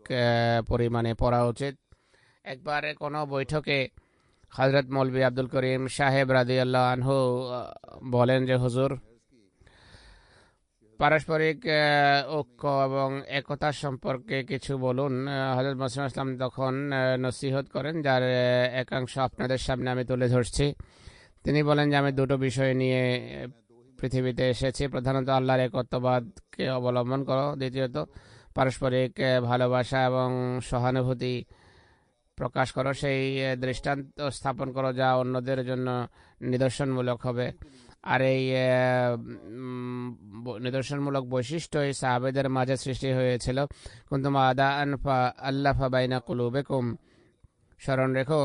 পরিমাণে পড়া উচিত। একবার কোনো বৈঠকে হযরত মৌলভী আব্দুল করিম সাহেব রাদিয়াল্লাহু আনহু বলেন যে হুজুর, পারস্পরিক ঐক্য এবং একতা সম্পর্কে কিছু বলুন। হযরত মুসলিম ইসলাম তখন নসিহত করেন, যার একাংশ আপনাদের সামনে আমি তুলে ধরছি। তিনি বলেন যে আমি দুটো বিষয় নিয়ে পৃথিবীতে এসেছি। প্রধানত আল্লাহর একত্ববাদকে অবলম্বন করো, দ্বিতীয়ত পারস্পরিক ভালোবাসা এবং সহানুভূতি প্রকাশ করো, সেই দৃষ্টান্ত স্থাপন করো যা অন্যদের জন্য নিদর্শনমূলক হবে। আর এই নিদর্শনমূলক বৈশিষ্ট্য এই সাহাবেদের মাঝে সৃষ্টি হয়েছিল। কুনতুম আদাআন ফাআল্লাফা বাইনা কুলুবিকুম, স্মরণ রেখো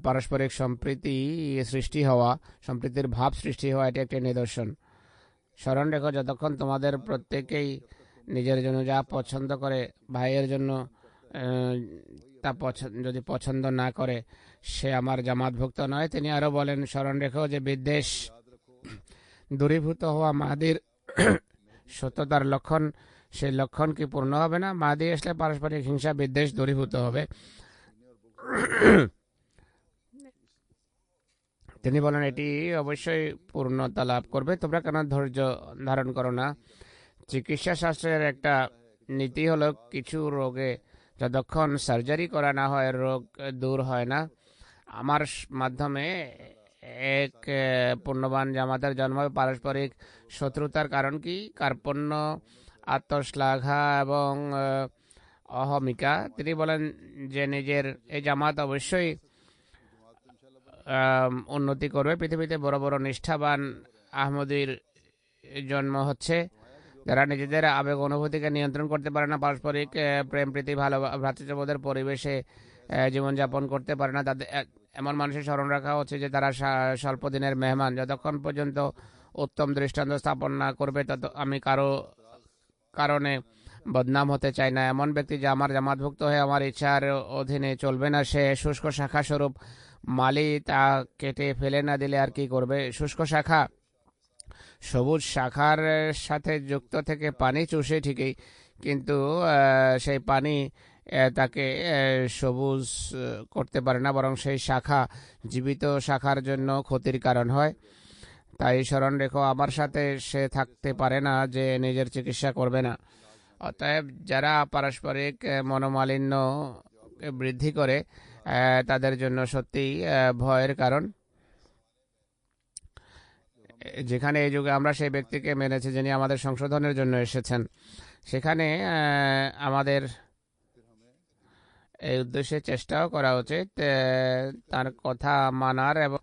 পারস্পরিক সম্প্রীতির ভাব সৃষ্টি হওয়া এটি একটি নিদর্শন। স্মরণ রেখো যতক্ষণ তোমাদের প্রত্যেকেই নিজের জন্য যা পছন্দ করে ভাইয়ের জন্য তা যদি পছন্দ না করে, সে আমার জামাতভুক্ত নয়। তিনি আরো বলেন, স্মরণ রেখো যে বিদ্বেষ দূরীভূত হওয়া মাহাদির সত্যতার লক্ষণ। সেই লক্ষণ কি পূর্ণ হবে না? মাহাদি আসলে পারস্পরিক হিংসা বিদ্বেষ দূরীভূত হবে। তিনি বলেন এটি অবশ্যই পূর্ণতা লাভ করবে। তোমরা কেন ধৈর্য ধারণ করো না? চিকিৎসা শাস্ত্রের একটা নীতি হলো, কিছু রোগে যতক্ষণ সার্জারি করা না হয় রোগ দূর হয় না। আমার মাধ্যমে এক পূর্ণবান জামাতের জন্ম। পারস্পরিক শত্রুতার কারণ কি? কার্পণ্য, আত্মশ্লাঘা এবং অহমিকা। তিনি বলেন যে নিজের এই জামাত অবশ্যই উন্নতি করবে। পৃথিবীতে বড় বড় নিষ্ঠাবান আহমদীর জন্ম হচ্ছে, যারা নিজেদের আবেগ অনুভূতিকে নিয়ন্ত্রণ করতে পারে না, পারস্পরিক প্রেম প্রীতি ভালো ভ্রাতৃত্ববোধের পরিবেশে জীবনযাপন করতে পারে না। তাদের এমন মানুষের স্মরণ রাখা হচ্ছে যে তারা স্বল্প দিনের মেহমান। যতক্ষণ পর্যন্ত উত্তম দৃষ্টান্ত স্থাপন না করবে তত আমি কারো কারণে বদনাম হতে চাই না। এমন ব্যক্তি যে আমার জামাতভুক্ত হয়ে আমার ইচ্ছার অধীনে চলবে না, সে শুষ্ক শাখা স্বরূপ মালি, তা কেটে ফেলে না দিলে আর কি করবে? শুষ্ক শাখা সবুজ শাখার সাথে যুক্ত থেকে পানি চুষে ঠিকই, কিন্তু সেই পানি তাকে সবুজ করতে পারে না, বরং সেই শাখা জীবিত শাখার জন্য ক্ষতির কারণ হয়। তাই স্মরণ রেখো, আমার সাথে সে থাকতে পারে না যে নিজের চিকিৎসা করবে না। অতএব যারা পারস্পরিক মনোমালিন্য বৃদ্ধি করে তাদের জন্য সত্যিই ভয়ের কারণ। যেখানে এই যুগে আমরা সেই ব্যক্তিকে মেনেছি যিনি আমাদের সংশোধনের জন্য এসেছেন, সেখানে আমাদের এই উদ্দেশ্যে চেষ্টাও করা উচিত তার কথা মানার এবং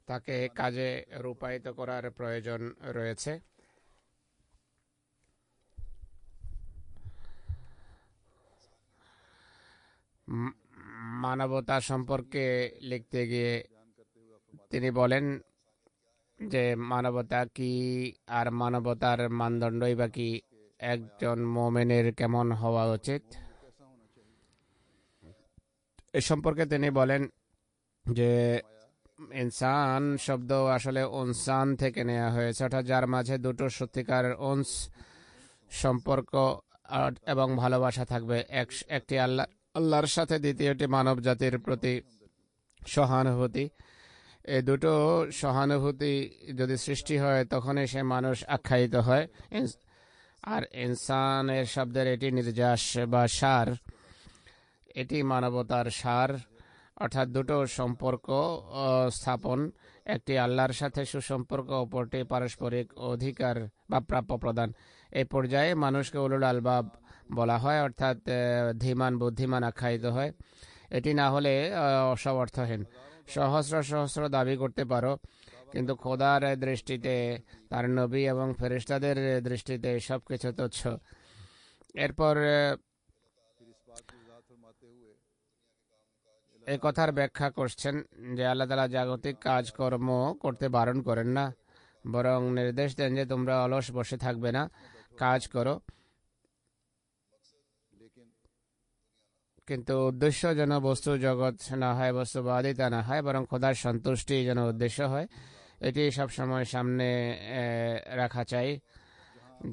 তাকে কাজে রূপায়িত করার প্রয়োজন রয়েছে। মানবতা সম্পর্কে লিখতে গিয়ে তিনি বলেন যে মানবতা কি আর মানবতার মানদণ্ডই বা কি, একজন মোমেনের কেমন হওয়া উচিত এ সম্পর্কে তিনি বলেন যে ইনসান শব্দ আসলে উনসান থেকে নেওয়া হয়েছে, অর্থাৎ যার মাঝে দুটো সত্যিকার উনস সম্পর্ক এবং ভালোবাসা থাকবে। একটি আল্লাহর সাথে, দ্বিতীয়টি মানব জাতির প্রতি সহানুভূতি। এই দুটো সহানুভূতি যদি সৃষ্টি হয় তখনই সে মানুষ আখ্যায়িত হয়। আর ইনসানের শব্দের এটি নির্যাস বা সার, এটি মানবতার সার, অর্থাৎ দুটো সম্পর্ক স্থাপন, একটি আল্লাহর সাথে সুসম্পর্ক, অপরটি পারস্পরিক অধিকার বা প্রাপ্য প্রদান। এই পর্যায়ে মানুষকে উলুল আলবাব বলা হয়, অর্থাৎ ধীমান বুদ্ধিমান আখ্যায়িত হয়। এটি না হলে সব অর্থহীন। সহস্র সহস্র দাবি করতে পারো, কিন্তু খোদার দৃষ্টিতে, তার নবী এবং ফেরেশতাদের দৃষ্টিতে সবকিছু তুচ্ছ। এরপর এ কথার ব্যাখ্যা করছেন যে আল্লাহ তাআলা জাগতিক কাজকর্ম করতে বারণ করেন না, বরং নির্দেশ দেন যে তোমরা অলস বসে থাকবে না, কাজ করো। কিন্তু উদ্দেশ্য যেন বস্তু জগৎ না হয়, বস্তুবাদিতা না হয়, বরং খোদার সন্তুষ্টি যেন উদ্দেশ্য হয়, এটি সবসময় সামনে রাখা চাই।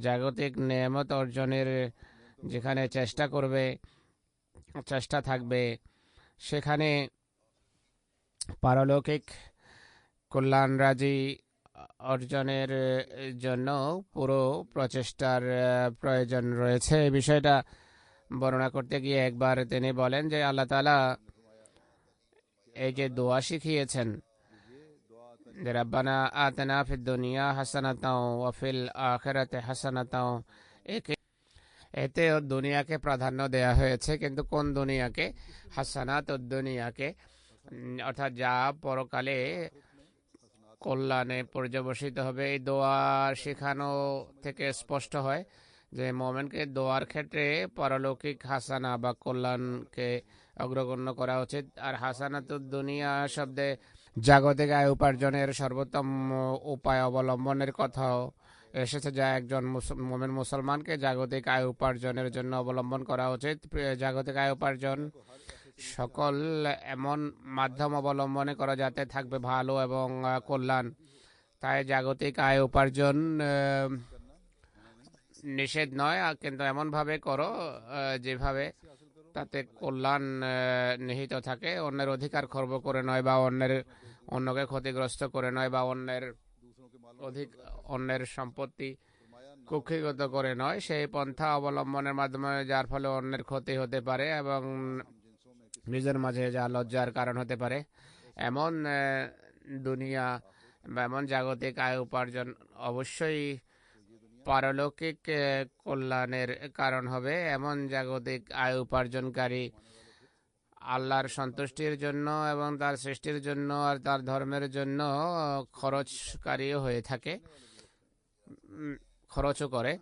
জাগতিক নেয়ামত অর্জনের যেখানে চেষ্টা থাকবে, সেখানে পারলৌকিক কল্যাণরাজি অর্জনের জন্য পুরো প্রচেষ্টার প্রয়োজন রয়েছে। এই বিষয়টা বর্ণনা করতে গিয়ে একবার তিনি বলেন যে আল্লাহ তাআলা এই যে দোয়া শিখিয়েছেন যে রব্বানা আতিনা ফিদ দুনিয়া হাসানাতাও ওয়া ফিল আখিরাতি হাসানাতাও, এতে দুনিয়াকে প্রাধান্য দেয়া হয়েছে। কিন্তু কোন দুনিয়াকে? হাসানাত দুনিয়াকে, অর্থাৎ যা পরকালে কল্যাণে পর্যবসিত হবে। এই দোয়া শেখানো থেকে স্পষ্ট হয় যে মোমেনকে দোয়ার ক্ষেত্রে পারলৌকিক হাসানা বা কল্যাণকে অগ্রগণ্য করা উচিত। আর হাসানাতুদ দুনিয়া শব্দে জাগতিক আয় উপার্জনের সর্বোত্তম উপায় অবলম্বনের কথাও এসেছে, যা একজন মোমেন মুসলমানকে জাগতিক আয় উপার্জনের জন্য অবলম্বন করা উচিত। জাগতিক আয় উপার্জন সকল এমন মাধ্যম অবলম্বনে করা যাতে থাকবে ভালো এবং কল্যাণ। তাই জাগতিক আয় উপার্জন নিষেধ নয়, কিন্তু এমনভাবে করো যেভাবে তাতে কল্যাণ নিহিত থাকে। অন্যের অধিকার খর্ব করে নয়, বা অন্যকে ক্ষতিগ্রস্ত করে নয়, বা অন্যের সম্পত্তি কুক্ষিগত করে নয়, সেই পন্থা অবলম্বনের মাধ্যমে যার ফলে অন্যের ক্ষতি হতে পারে এবং নিজের মাঝে যা লজ্জার কারণ হতে পারে, এমন দুনিয়া বা এমন জাগতিক আয় উপার্জন অবশ্যই পারলৌকিক কল্যাণের কারণ হবে। এমন জাগতিক আয় উপার্জনকারী আল্লাহর সন্তুষ্টির জন্য এবং তার সৃষ্টির জন্য আর তার ধর্মের জন্য খরচকারীও হয়ে থাকে, খরচও করে।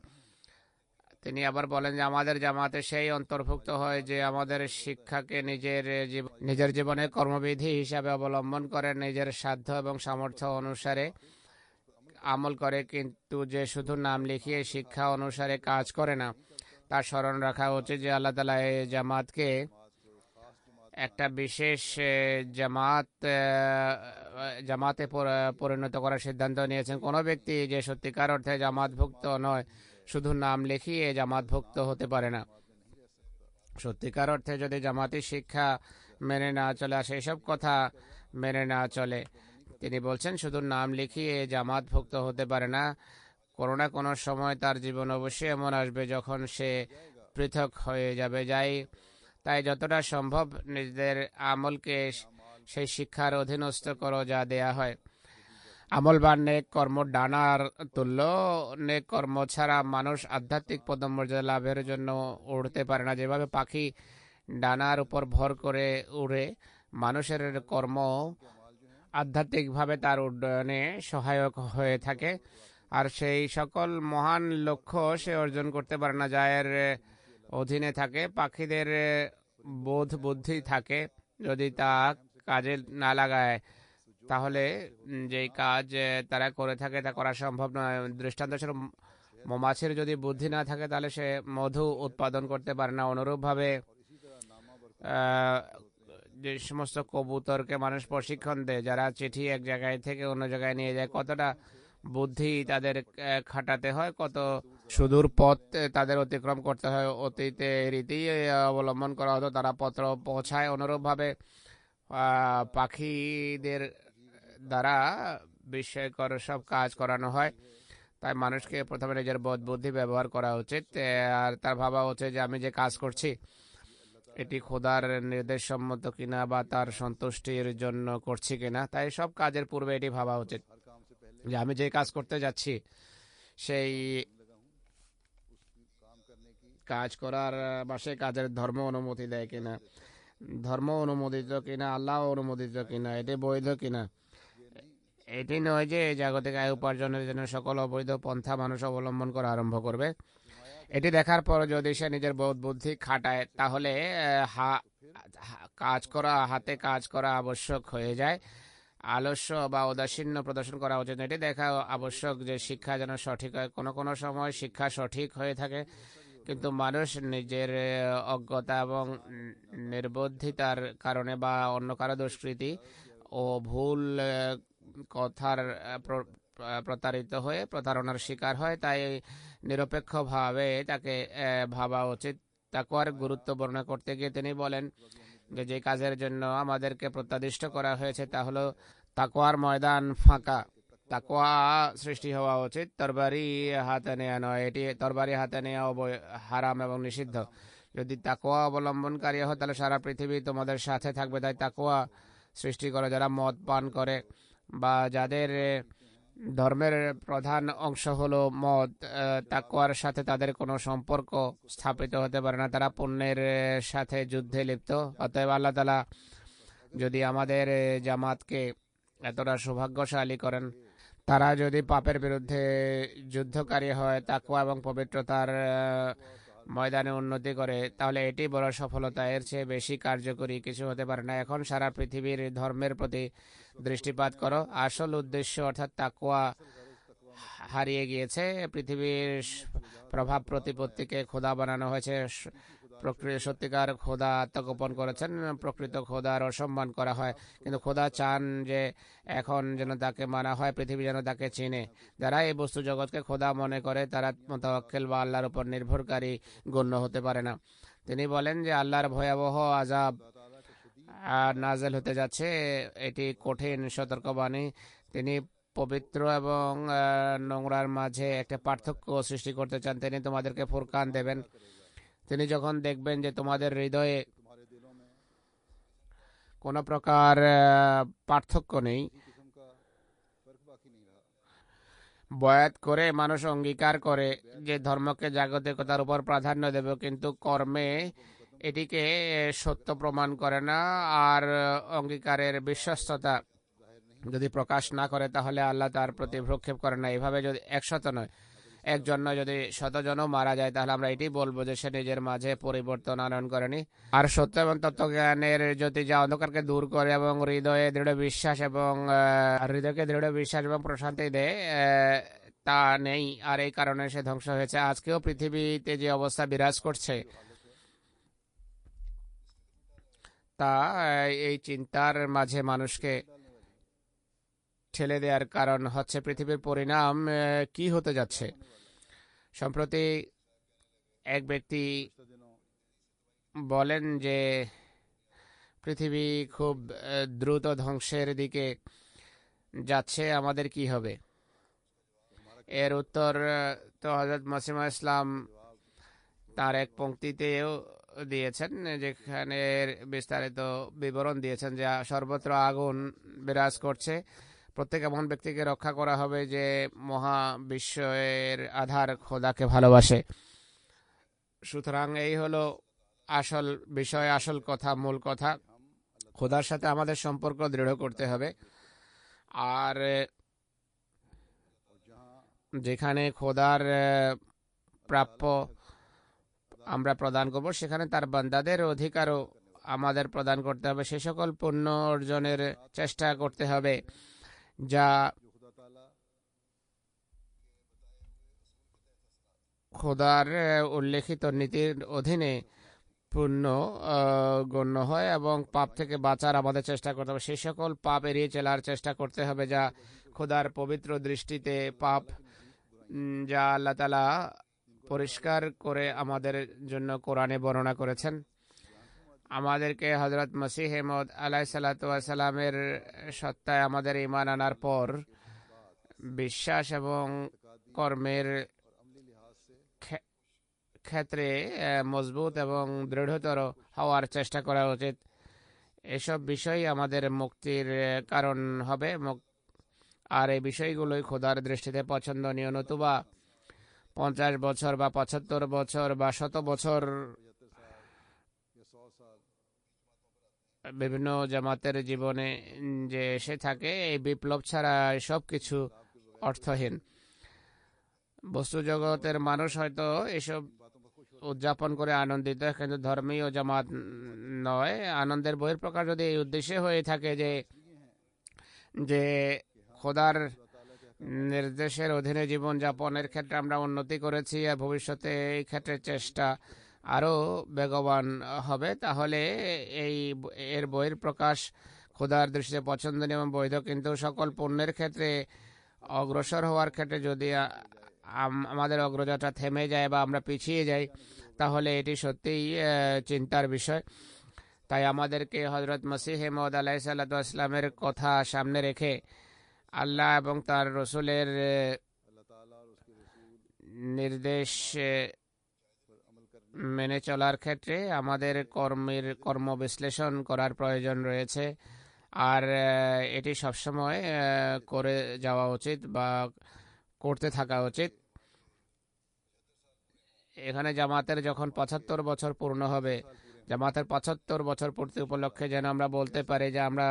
তিনি আবার বলেন যে আমাদের জামাতে সেই অন্তর্ভুক্ত হয় যে আমাদের শিক্ষাকে নিজের জীবনে কর্মবিধি হিসাবে অবলম্বন করে, নিজের সাধ্য এবং সামর্থ্য অনুসারে আমল করে, কিন্তু যে শুধু নাম লিখিয়ে শিক্ষা অনুসারে কাজ করে না। তার স্মরণ রাখা উচিত যে আল্লাহ তাআলা এই জামাতকে একটা বিশেষ জামাতে পরিণত করার সিদ্ধান্ত নিয়েছেন। কোনো ব্যক্তি যে সত্যিকার অর্থে জামাতভুক্ত নয়, শুধু নাম লিখিয়ে জামাতভুক্ত হতে পারে না। সত্যিকার অর্থে যদি জামাতি শিক্ষা মেনে না চলে, আর সেই সব কথা মেনে না চলে, তিনি বলছেন শুধু নাম লিখিয়ে জামাতভুক্ত হতে পারে না। কোনো না কোনো সময় তার জীবন অবশ্যই এমন আসবে যখন সে পৃথক হয়ে যাবে। তাই যতটা সম্ভব নিজেদের আমলকে সেই শিক্ষার অধীনস্থ করো যা দেয়া হয়। আমল বা নেক কর্ম ডানার তুল্য। নেক কর্ম ছাড়া মানুষ আধ্যাত্মিক পদমর্যাদা লাভের জন্য উড়তে পারে না। যেভাবে পাখি ডানার উপর ভর করে উড়ে, মানুষের কর্ম আধ্যাত্মিকভাবে তার উড্ডয়নে সহায়ক হয়ে থাকে। আর সেই সকল মহান লক্ষ্য সে অর্জন করতে পারে না যার অধীনে থাকে। পাখিদের বোধ বুদ্ধি থাকে, যদি তা কাজে না লাগায় তাহলে যেই কাজ তারা করে থাকে তা করা সম্ভব নয়। দৃষ্টান্তস্বরূপ, মৌমাছির যদি বুদ্ধি না থাকে তাহলে সে মধু উৎপাদন করতে পারে না। অনুরূপভাবে যে সমস্ত কবুতরকে মানুষ প্রশিক্ষণ দেয়, যারা চিঠি এক জায়গায় থেকে অন্য জায়গায় নিয়ে যায়, কতটা বুদ্ধি তাদের খাটাতে হয়, কত সুদূর পথ তাদের অতিক্রম করতে হয়। অতীতে রীতি অবলম্বন করা হতো, তারা পত্র পৌঁছায়। অনুরূপভাবে পাখিদের দ্বারা বিস্ময়কর সব কাজ করানো হয়। তাই মানুষকে প্রথমে নিজের বোধ বুদ্ধি ব্যবহার করা উচিত, আর তার ভাবা উচিত যে আমি যে কাজ করছি এটি খোদার নির্দেশ সম্মত কিনা বা তার সন্তুষ্টির জন্য করছি কিনা। তাই সব কাজের পূর্বে এটি ভাবা উচিত যে আমি যে কাজ করতে যাচ্ছি সেই কাজ করার বা সেই কাজের ধর্ম অনুমতি দেয় কিনা, ধর্ম অনুমোদিত কিনা, আল্লাহ অনুমোদিত কিনা, এটি বৈধ কিনা। এটি নয় যে জাগতিক আয় উপার্জনের জন্য সকল অবৈধ পন্থা মানুষ অবলম্বন করা আরম্ভ করবে। এটি দেখার পর যদি সে নিজের বোধ বুদ্ধি খাটায়, তাহলে কাজ করা, হাতে কাজ করা আবশ্যক হয়ে যায়। আলস্য বা উদাসীন্য প্রদর্শন করা উচিত। এটি দেখা আবশ্যক যে শিক্ষা যেন সঠিক হয়। কোনো কোনো সময় শিক্ষা সঠিক হয়ে থাকে, কিন্তু মানুষ নিজের অজ্ঞতা এবং নির্বুদ্ধিতার কারণে বা অন্য কারো দুষ্কৃতি ও ভুল কথার প্রতারিত হয়ে প্রতারণার শিকার হয়। তাই নিরপেক্ষভাবে তাকে ভাবা উচিত। তাকওয়ার গুরুত্ব বর্ণনা করতে গিয়ে তিনি বলেন যে যে কাজের জন্য আমাদেরকে প্রত্যাদিষ্ট করা হয়েছে তা হলো তাকওয়ার ময়দান ফাঁকা। তাকওয়া সৃষ্টি হওয়া উচিত, তরবারি হাতে নেওয়া নয়। এটি তরবারি হাতে নেওয়া হারাম এবং নিষিদ্ধ। যদি তাকওয়া অবলম্বনকারী হয় তাহলে সারা পৃথিবী তোমাদের সাথে থাকবে। তাই তাকওয়া সৃষ্টি করে। যারা মদ পান করে বা যাদের ধর্মের প্রধান অংশ হলো মদ, তাকওয়ার সাথে তাদের কোনো সম্পর্ক স্থাপিত হতে পারে না। তারা পুণ্যের সাথে যুদ্ধে লিপ্ত। অতএব আল্লাহ তাআলা যদি আমাদের জামাতকে এতটা সৌভাগ্যশালী করেন, তারা যদি পাপের বিরুদ্ধে যুদ্ধকারী হয়, তাকওয়া এবং পবিত্রতার ময়দানে উন্নতি করে, তাহলে এটি বড় সফলতা। এর চেয়ে বেশি কার্যকরী কিছু হতে পারে না। এখন সারা পৃথিবীর ধর্মের প্রতি দৃষ্টিপাত করো। আসল উদ্দেশ্য অর্থাৎ তাকওয়া হারিয়ে গিয়েছে। পৃথিবীর প্রভাব প্রতিপত্তিকে খোদা বানানো হয়েছে। সত্যিকার খোদা আত্মগোপন করেছেন, প্রকৃত খোদার অসম্মান করা হয়। কিন্তু খোদা চান যে এখন যেন তাকে মানা হয়, পৃথিবী যেন তাকে চিনে। যারা এই বস্তু জগৎকে খোদা মনে করে তারা মুতাওয়াক্কিল বা আল্লাহর উপর নির্ভরকারী গণ্য হতে পারে না। তিনি বলেন যে আল্লাহর ভয়াবহ আযাব নাজেল হতে যাচ্ছে। এটি কঠিন সতর্কবাণী। তিনি পবিত্র এবং নোংরার মাঝে একটা পার্থক্য সৃষ্টি করতে চান। তিনি তোমাদেরকে ফুরকান দেবেন। তিনি যখন দেখবেন যে তোমাদের হৃদয়ে কোনো প্রকার পার্থক্য নেই, বয়াত করে মানুষ অঙ্গীকার করে যে ধর্মকে জাগতিকতার উপর প্রাধান্য দেবে, কিন্তু কর্মে এটিকে সত্য প্রমাণ করে না, আর অঙ্গীকারের বিশ্বস্ততা যদি প্রকাশ না করে তাহলে আল্লাহ তার প্রতি ভ্রুক্ষেপ করে না। এভাবে যদি একশত নয়, একজন নয়, যদি শতজনও মারা যায় তাহলে আমরা এটি বলবো যে সে নিজের মাঝে পরিবর্তন আনয়ন করেনি। আর সত্য এবং তত্ত্বজ্ঞানের জ্যোতি যা অন্ধকারকে দূর করে এবং হৃদয়ে দৃঢ় বিশ্বাস এবং হৃদয়কে দৃঢ় বিশ্বাস এবং প্রশান্তি দেয়, তা নেই। আর এই কারণে সে ধ্বংস হয়েছে। আজকেও পৃথিবীতে যে অবস্থা বিরাজ করছে তা এই চিন্তার মাঝে মানুষকে ঠেলে দেওয়ার কারণ হচ্ছে পৃথিবীর পরিণাম কি হতে যাচ্ছে। সম্প্রতি এক ব্যক্তি বলেন যে পৃথিবী খুব দ্রুত ধ্বংসের দিকে যাচ্ছে, আমাদের কি হবে? এর উত্তর তো হযরত মসিহ ইসলাম তার এক পংক্তিতেও দিয়েছেন, যেখানে বিস্তারিত বিবরণ দিয়েছেন যে সর্বত্র আগুন বিরাজ করছে। প্রত্যেক এমন ব্যক্তিকে রক্ষা করা হবে যে মহাবিশ্বের আধার খোদাকে ভালোবাসে। সুতরাং এই হলো আসল বিষয়, আসল কথা, মূল কথা। খোদার সাথে আমাদের সম্পর্ক দৃঢ় করতে হবে। আর যেখানে খোদার প্রাপ্য আমরা প্রদান করব, সেখানে তার বান্দাদের অধিকারও আমাদের প্রদান করতে হবে। সে সকল পুণ্য অর্জনের চেষ্টা করতে হবে যা খোদার উল্লেখিত নীতির অধীনে পুণ্য গণ্য হয়, এবং পাপ থেকে বাঁচার আমাদের চেষ্টা করতে হবে। সেই সকল পাপ এড়িয়ে চলার চেষ্টা করতে হবে যা খোদার পবিত্র দৃষ্টিতে পাপ, যা আল্লাহ তাআলা পরিষ্কার করে আমাদের জন্য কোরআনে বর্ণনা করেছেন। আমাদেরকে হযরত মসিহ মউদ আলাইহিস সালাতু ওয়াস সালামের সত্তায় আমাদের ঈমান আনার পর বিশ্বাস এবং কর্মের ক্ষেত্রে মজবুত এবং দৃঢ়তর হওয়ার চেষ্টা করা উচিত। এসব বিষয় আমাদের মুক্তির কারণ হবে। আর এই বিষয়গুলোই খোদার দৃষ্টিতে পছন্দনীয়। নতুবা 50 বছর বা 75 বছর বা 100 বছর বিভিন্ন জামাতের জীবনে যে এসে থাকে, এই বিপ্লব ছাড়া সব কিছু অর্থহীন। বস্তু জগতের মানুষ হয়তো এসব উদযাপন করে আনন্দিত, কিন্তু ধর্মীয় জামাত নয়। আনন্দের বহিঃপ্রকাশ যদি এই উদ্দেশ্যে হয়ে থাকে যে যে খোদার নির্দেশের অধীনে জীবনযাপনের ক্ষেত্রে আমরা উন্নতি করেছি আর ভবিষ্যতে এই ক্ষেত্রে চেষ্টা আরও বেগবান হবে, তাহলে এর বহিঃপ্রকাশ খোদার দৃষ্টিতে পছন্দনীয় এবং বৈধ। কিন্তু সকল পণ্যের ক্ষেত্রে অগ্রসর হওয়ার ক্ষেত্রে যদি আমাদের অগ্রযাত্রা থেমে যায় বা আমরা পিছিয়ে যাই, তাহলে এটি সত্যিই চিন্তার বিষয়। তাই আমাদেরকে হজরত মসিহ মওদ আলাইহিসসালামের কথা সামনে রেখে আল্লাহ এবং তার রসুলের নির্দেশ মেনে চলার ক্ষেত্রে আমাদের কর্ম বিশ্লেষণ করার প্রয়োজন রয়েছে। আর এটি সবসময় করে যাওয়া উচিত বা করতে থাকা উচিত। এখানে জামাতের যখন ৭৫ বছর পূর্ণ হবে, জামাতের ৭৫ বছর পূর্তি উপলক্ষে যেন আমরা বলতে পারি যে আমরা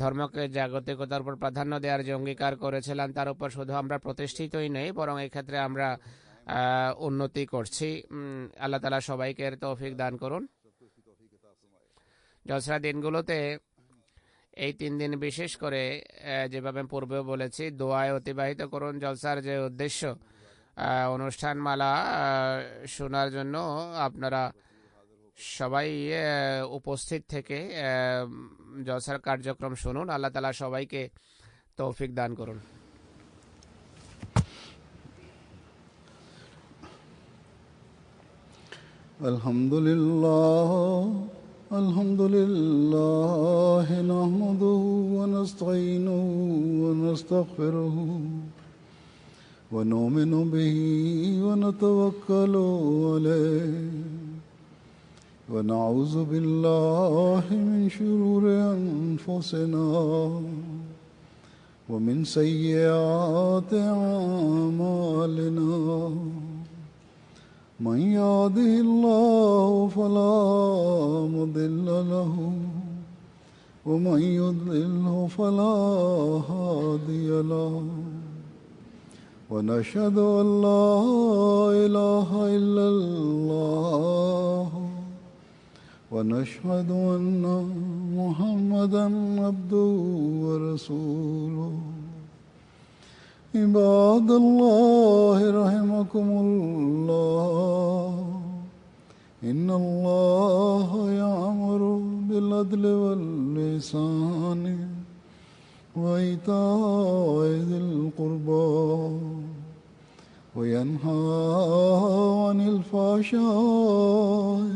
ধর্মকে জাগতিকতার উপর প্রাধান্য দেওয়ার যে অঙ্গীকার করেছিলাম, তার উপর শুধু আমরা প্রতিষ্ঠিতই নেই, বরং এই ক্ষেত্রে আমরা উন্নতি করছি। আল্লাহ তাআলা সবাইকে এর তৌফিক দান করুন। জলসার দিনগুলোতে এই 3 দিন বিশেষ করে যেভাবে পূর্বেও বলেছি, দোয়ায় অতিবাহিত করুন। জলসার যে উদ্দেশ্য, অনুষ্ঠানমালা শোনার জন্য আপনারা সবাই উপস্থিত থেকে জলসার কার্যক্রম শুনুন। আল্লাহ তাআলা সবাইকে তৌফিক দান করুন। আলহামদুলিল্লাহ নাহমাদুহু ওয়া নাস্তাঈনুহু ওয়া নাস্তাগফিরুহু ওয়া নু'মিনু বিহি ওয়া নাতাওয়াক্কালু আলাইহি ওয়া নাউযু বিল্লাহি মিন শুরুরি আনফুসিনা ওয়া মিন সাইয়্যাতি আ'মালিনা। من يهده الله فلا مضل له ومن يضلله فلا هادي له ونشهد أن لا إله إلا الله ونشهد أن محمدا عبده ورسوله. عباد الله رحمكم الله إن الله يأمر بالعدل والإحسان وإيتاء ذي القربى وينهى عن الفحشاء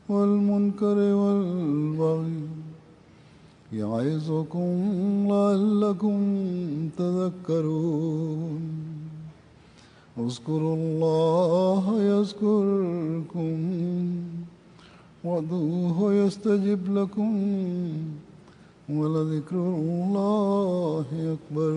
والمنكر والبغي يعظكم لعلكم تذكرون. اذكروا الله يذكركم وادعوه يستجب لكم ولذكر الله أكبر.